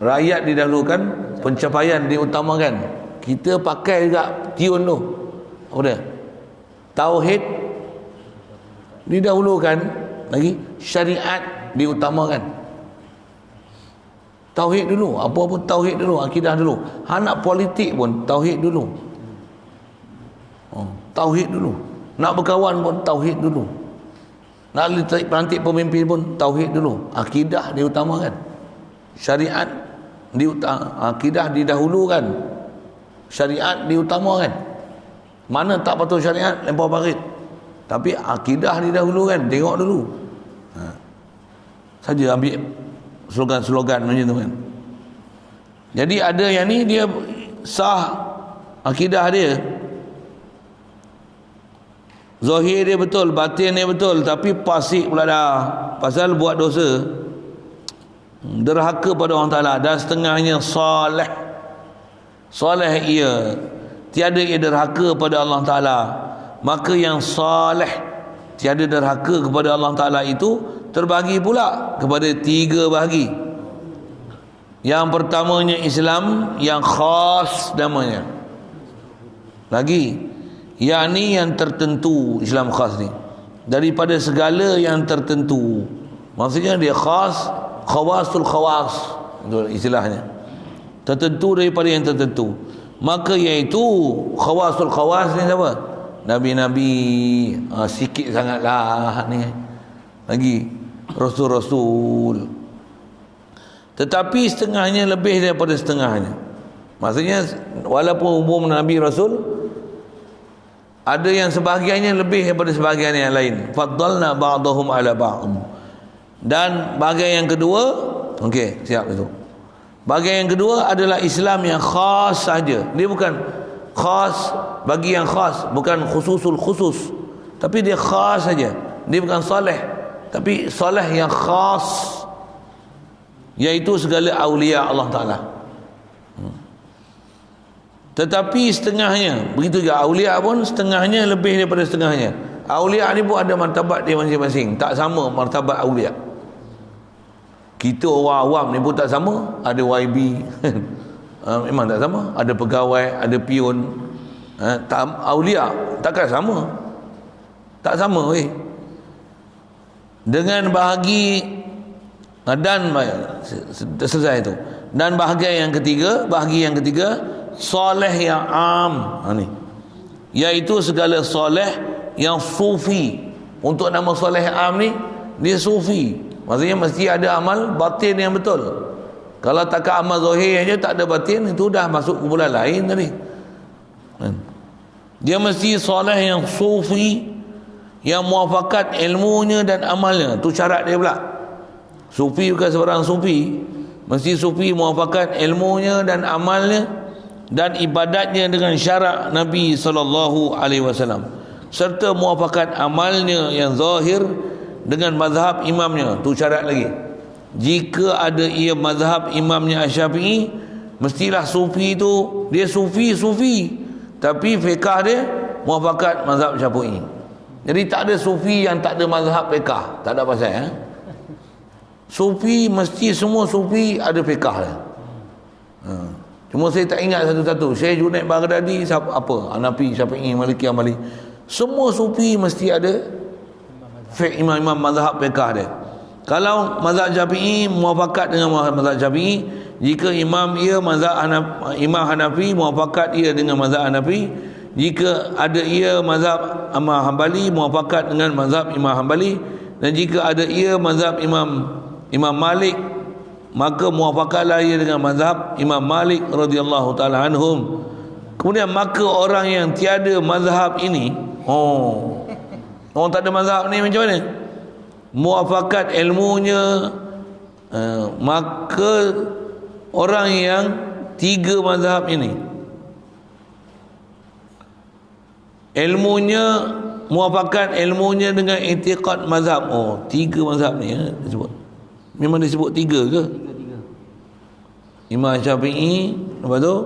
rakyat didahulukan, pencapaian diutamakan. Kita pakai juga tiun tu. Apa dia? Tauhid didahulukan, lagi syariat diutamakan. Tauhid dulu, apa pun tauhid dulu, akidah dulu. Nak politik pun tauhid dulu. Tauhid dulu. Nak berkawan pun tauhid dulu. Nak pelantik pemimpin pun tauhid dulu. Akidah diutamakan. Syariat akidah didahulukan. Syariat diutamakan. Mana tak patuh syariat, lempar parit. Tapi akidah didahulukan. Tengok dulu. Saja ambil slogan-slogan macam tu kan. Jadi ada yang ni dia sah akidah dia, zahir dia betul, batin dia betul, tapi fasik pula dah. Pasal buat dosa, derhaka pada Allah Ta'ala, dan setengahnya soleh. Soleh ia, tiada ia derhaka pada Allah Ta'ala. Maka yang soleh, tiada derhaka kepada Allah Ta'ala itu terbagi pula kepada 3 bahagi. Yang pertamanya Islam yang khas namanya. Lagi, yakni yang tertentu. Islam khas ni daripada segala yang tertentu. Maksudnya dia khas, khawasul khawas, itu istilahnya. Tertentu daripada yang tertentu. Maka iaitu khawasul khawas ni siapa? Nabi-nabi, sikit sangatlah ni. Lagi Rasul-Rasul. Tetapi setengahnya lebih daripada setengahnya. Maksudnya walaupun umum Nabi Rasul, ada yang sebahagiannya lebih daripada sebahagian yang lain. Faddalna ba'dahum ala ba'd. Dan bahagian yang kedua, okey, siap itu. Bahagian yang kedua adalah Islam yang khas saja. Dia bukan khas bagi yang khas, bukan khususul khusus, tapi dia khas saja. Dia bukan soleh, tapi soleh yang khas, iaitu segala awliya Allah Ta'ala. Tetapi setengahnya, begitu juga awliya pun setengahnya lebih daripada setengahnya. Awliya ni pun ada martabat dia masing-masing, tak sama martabat awliya. Kita orang awam ni pun tak sama. Ada YB memang tak sama. Ada pegawai, ada pion. Awliya takkan sama. Tak sama weh. Dengan bahagi dan selesai itu. Dan bahagian yang ketiga soleh yang am, ni iaitu segala soleh yang sufi. Untuk nama soleh am ni, dia sufi. Maksudnya mesti ada amal batin yang betul. Kalau tak amal zahir aja, tak ada batin, itu dah masuk kumpulan lain tadi. Dia mesti soleh yang sufi, yang muafakat ilmunya dan amalnya. Tu syarat dia pula. Sufi bukan seorang sufi, mesti sufi muafakat ilmunya dan amalnya dan ibadatnya dengan syarak Nabi SAW, serta muafakat amalnya yang zahir dengan mazhab imamnya. Tu syarat lagi. Jika ada ia mazhab imamnya Asy-Syafi'i, mestilah sufi tu dia sufi, tapi fiqah dia muafakat mazhab Syafi'i. Jadi tak ada sufi yang tak ada mazhab fiqah, tak ada pasal. Sufi mesti semua sufi ada fiqah dia. Cuma saya tak ingat satu-satu. Syekh Junaid Baghdadi apa? Hanafi, Syafi'i, Maliki, Hambali. Semua sufi mesti ada imam-imam mazhab fiqah dia. Kalau mazhab Syafi'i muafakat dengan mazhab Syafi'i, jika imam ia mazhab Imam Hanafi muafakat ia dengan mazhab Hanafi, jika ada ia mazhab Imam Hambali muafakat dengan mazhab Imam Hambali, dan jika ada ia mazhab Imam Malik, maka muafakatlah ia dengan mazhab Imam Malik radhiyallahu taala anhum. Kemudian maka orang yang tiada mazhab ini, orang tak ada mazhab ni macam mana? Muafakat ilmunya, maka orang yang tiga mazhab ini ilmunya, muafakat ilmunya dengan i'tiqad mazhab. Tiga mazhab ni disebut. Memang disebut tiga ke? Tiga. Imam Syafi'i, lepas tu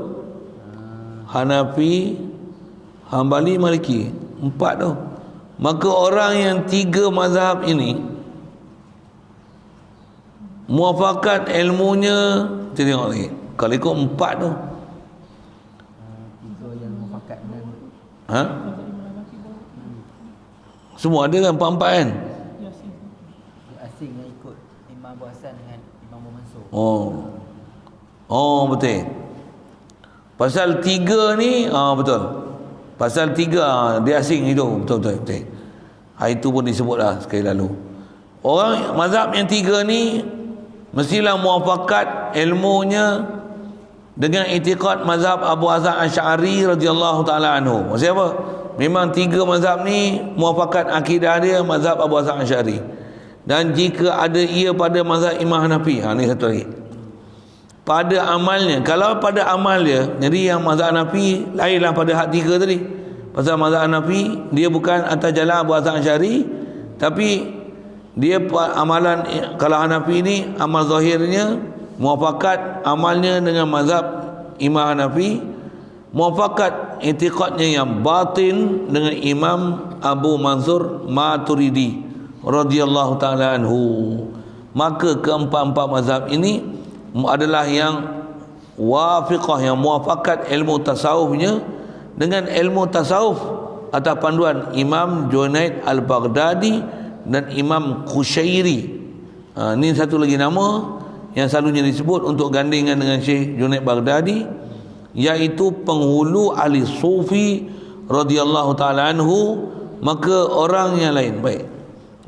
Hanafi, Hambali, Maliki. 4 tu. Maka orang yang tiga mazhab ini muafakat ilmunya, kita tengok lagi. Kalau ikut 4 tu. Tiga yang mufakat dengan Semua ada kan 4-4 kan? asing yang ikut Imam Abu Hasan dengan Imam Abu Mansur. Betul. Pasal 3 ni betul. Pasal 3 dia asing itu. Betul. Itu pun disebut dah sekali lalu. Orang mazhab yang 3 ni mestilah muafakat ilmunya dengan i'tiqad mazhab Abu Hasan Asy'ari radhiyallahu taala anhu. Maksud apa? Memang 3 mazhab ni muafakat akidah dia mazhab Abu Hasan Asy'ari. Dan jika ada ia pada mazhab Imam Hanafi, ni satu lagi. Pada amalnya, kalau pada amal dia, jadi yang mazhab Hanafi lainlah pada hak 3 tadi. Pasal mazhab Hanafi dia bukan atas jalan Abu Hasan Asy'ari, tapi dia amalan, kalau Hanafi ni amal zahirnya muafakat amalnya dengan mazhab Imam Hanafi, muafakat i'tiqadnya yang batin dengan Imam Abu Mansur Maturidi radhiyallahu taala anhu. Maka keempat-empat mazhab ini adalah yang wafiqah, yang muafakat ilmu tasawufnya dengan ilmu tasawuf atas panduan Imam Junaid Al-Baghdadi dan Imam Qushairi. Ni satu lagi nama yang selalunya disebut untuk gandingan dengan Syekh Junaid Baghdadi, iaitu penghulu ahli sufi radhiyallahu taala anhu. Maka orang yang lain, baik,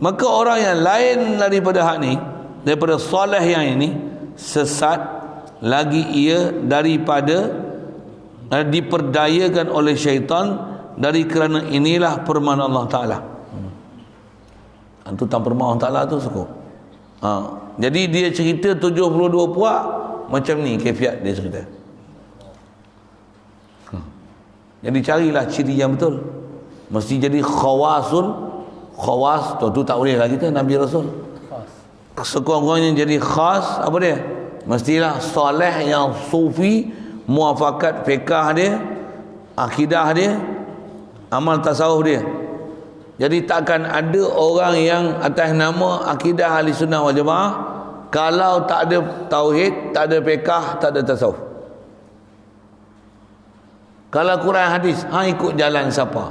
maka orang yang lain daripada hak ni, daripada soleh yang ini, sesat lagi ia daripada diperdayakan oleh syaitan, dari kerana inilah firman Allah Ta'ala. Itu tanpa firman Allah Ta'ala tu suku. Jadi dia cerita 72 puak macam ni kefiat dia cerita. Jadi carilah ciri yang betul. Mesti jadi khawas tu tak boleh lah kita Nabi Rasul. Sekurang-kurangnya jadi khas, apa dia? Mestilah soleh yang sufi, muafakat fiqah dia, akidah dia, amal tasawuf dia. Jadi takkan ada orang yang atas nama akidah ahli sunnah wal jamaah, kalau tak ada tauhid, tak ada fiqah, tak ada tasawuf. Kalau Quran hadis, ikut jalan siapa?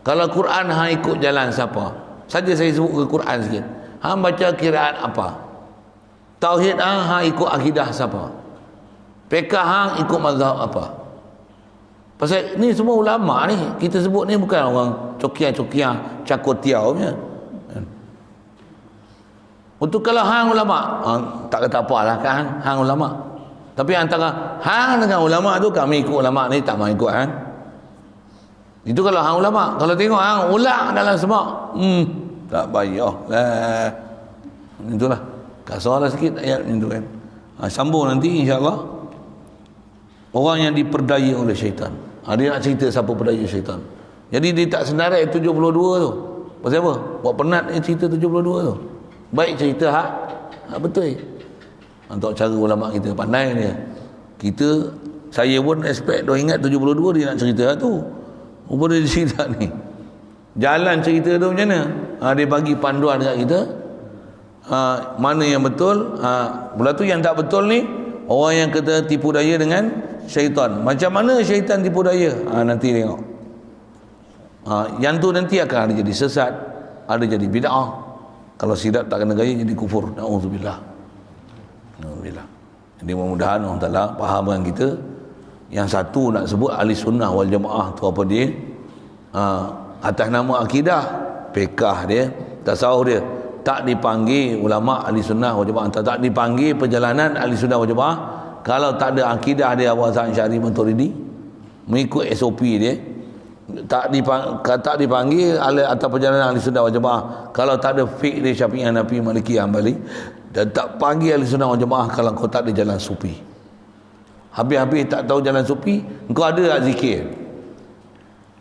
Kalau Quran, ikut jalan siapa? Saja saya sebut ke Quran sikit. Baca kiraan apa? Tauhid, ikut akidah siapa? Fiqah, ikut mazhab apa? Pasal ni semua ulama ni, kita sebut ni bukan orang cokian-cokian, cakotiau punya. Untuk kalau hang ulama, tak kata apalah kan, hang ulama. Tapi antara hang dengan ulama tu, kami ikut ulama ni, tak mau ikut hang. Itu kalau hang ulama. Kalau tengok hang ulang dalam semak, tak payah lah. Itulah kasarlah sikit ayat itu kan. Sambung nanti insya-Allah. Orang yang diperdaya oleh syaitan. Dia nak cerita siapa perdaya syaitan. Jadi dia tak senarai 72 tu. Pasal apa? Buat penat dia cerita 72 tu. Baik cerita betul. Untuk cara ulama kita pandai dia. Saya pun expect dah ingat 72 dia nak cerita tu. Apa dia cerita ni? Jalan cerita tu macam mana? Dia bagi panduan dekat kita. Mana yang betul, pula tu yang tak betul ni, orang yang kata tipu daya dengan syaitan. Macam mana syaitan tipu daya? Nanti tengok. Yang tu nanti akan ada jadi sesat, ada jadi bid'ah. Kalau silap tak kena gaya jadi kufur. Na'udzubillah. Jadi mudah-mudahan Allah Ta'ala fahamkan kita. Yang satu nak sebut ahli sunnah wal jamaah tu apa dia? Atas nama akidah, fiqah dia, tasawuf dia, tak dipanggil ulama ahli sunnah wal jamaah, tak dipanggil perjalanan ahli sunnah wal jamaah kalau tak ada akidah dia Abu Hasan Asy'ari Maturidi. mengikut SOP dia, tak dipanggil atas perjalanan ahli sunnah wal jamaah kalau tak ada fiqh dia Syafi'i, Hanafi, Maliki, Hanbali, dan tak panggil ahli sunnah wal jamaah kalau kau tak ada jalan sufi. Habis-habis tak tahu jalan sufi, kau ada tak zikir?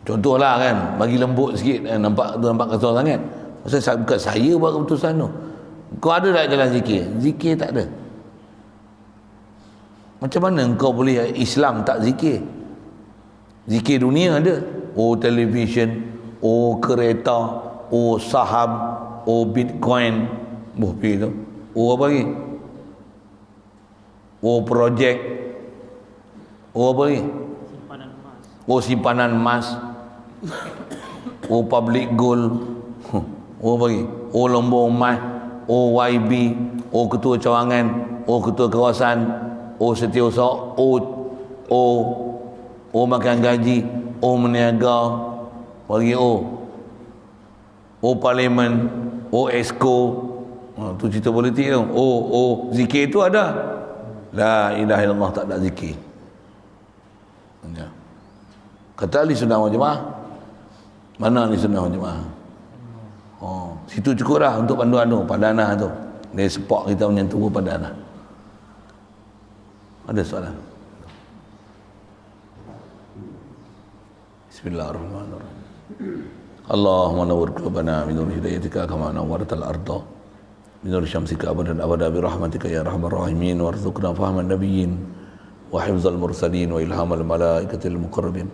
Contohlah kan, bagi lembut sikit, nampak kasar sangat. Bukan saya buat keputusan tu. Kau ada tak jalan zikir? Zikir tak ada. Macam mana kau boleh Islam tak zikir? Zikir dunia ada. Oh televisyen, oh kereta, oh saham, oh bitcoin, pergi tu. Oh apa lagi? Oh projek. Oh apa lagi? Simpanan emas. Oh simpanan emas. Oh public gold. Oh apa lagi? Oh lomba emas. Oh YB. Oh ketua cawangan. Oh ketua kawasan. Oh setiausaha. Oh makan gaji. Oh meniaga. Bagi oh parlimen. Oh esko. Tu cerita politik tu. Oh zikir tu ada. La ilaha illallah, tak ada zikir. Ya. Kata ahli sunnah wal jamaah. Mana ahli sunnah wal jamaah? Situ cukup dah untuk panduan padanah tu. Dia support kita punya tubuh padanah. Ada soalan? Bismillahirrahmanirrahim. Allahumma nawwir qulubana min nur hidayatika kama nawwartal arda min nur syamsika abadan abada bi rahmatika ya arhamar rahimin warzuqna fahman nabiyyin wa hifzal mursalin wa ilhamal malaikatil muqarrabin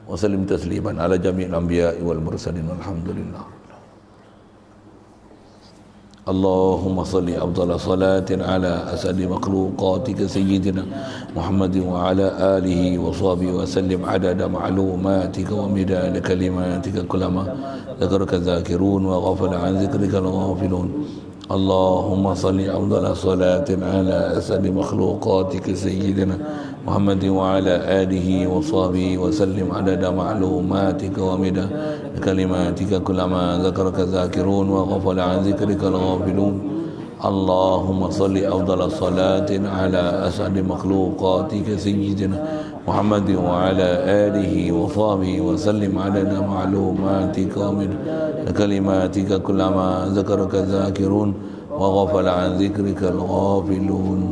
wa sallim tasliman ala jami'il anbiya'i wal mursalin walhamdulillah. اللهم صل أفضل صلاة على أسعد مخلوقاتك سيدنا محمد وعلى آله وصحبه وسلم عدد معلوماتك ومداد كلماتك كلما ذكرك الذاكرون وغفل عن ذكرك الغافلون. اللهم صل أفضل صلاة على أسعد مخلوقاتك سيدنا محمد وعلى آله وصحبه وسلم عدد معلوماتك ومداد كلماتك كلما ذكرك الذاكرون وغفل عن ذكرك الغافلون. اللهم صل أفضل صلاة على أسعد مخلوقاتك سيدنا محمد وعلى آله وصحبه وسلم عدد معلوماتك ومداد كلماتك كلما ذكرك الذاكرون وغفل عن ذكرك الغافلون.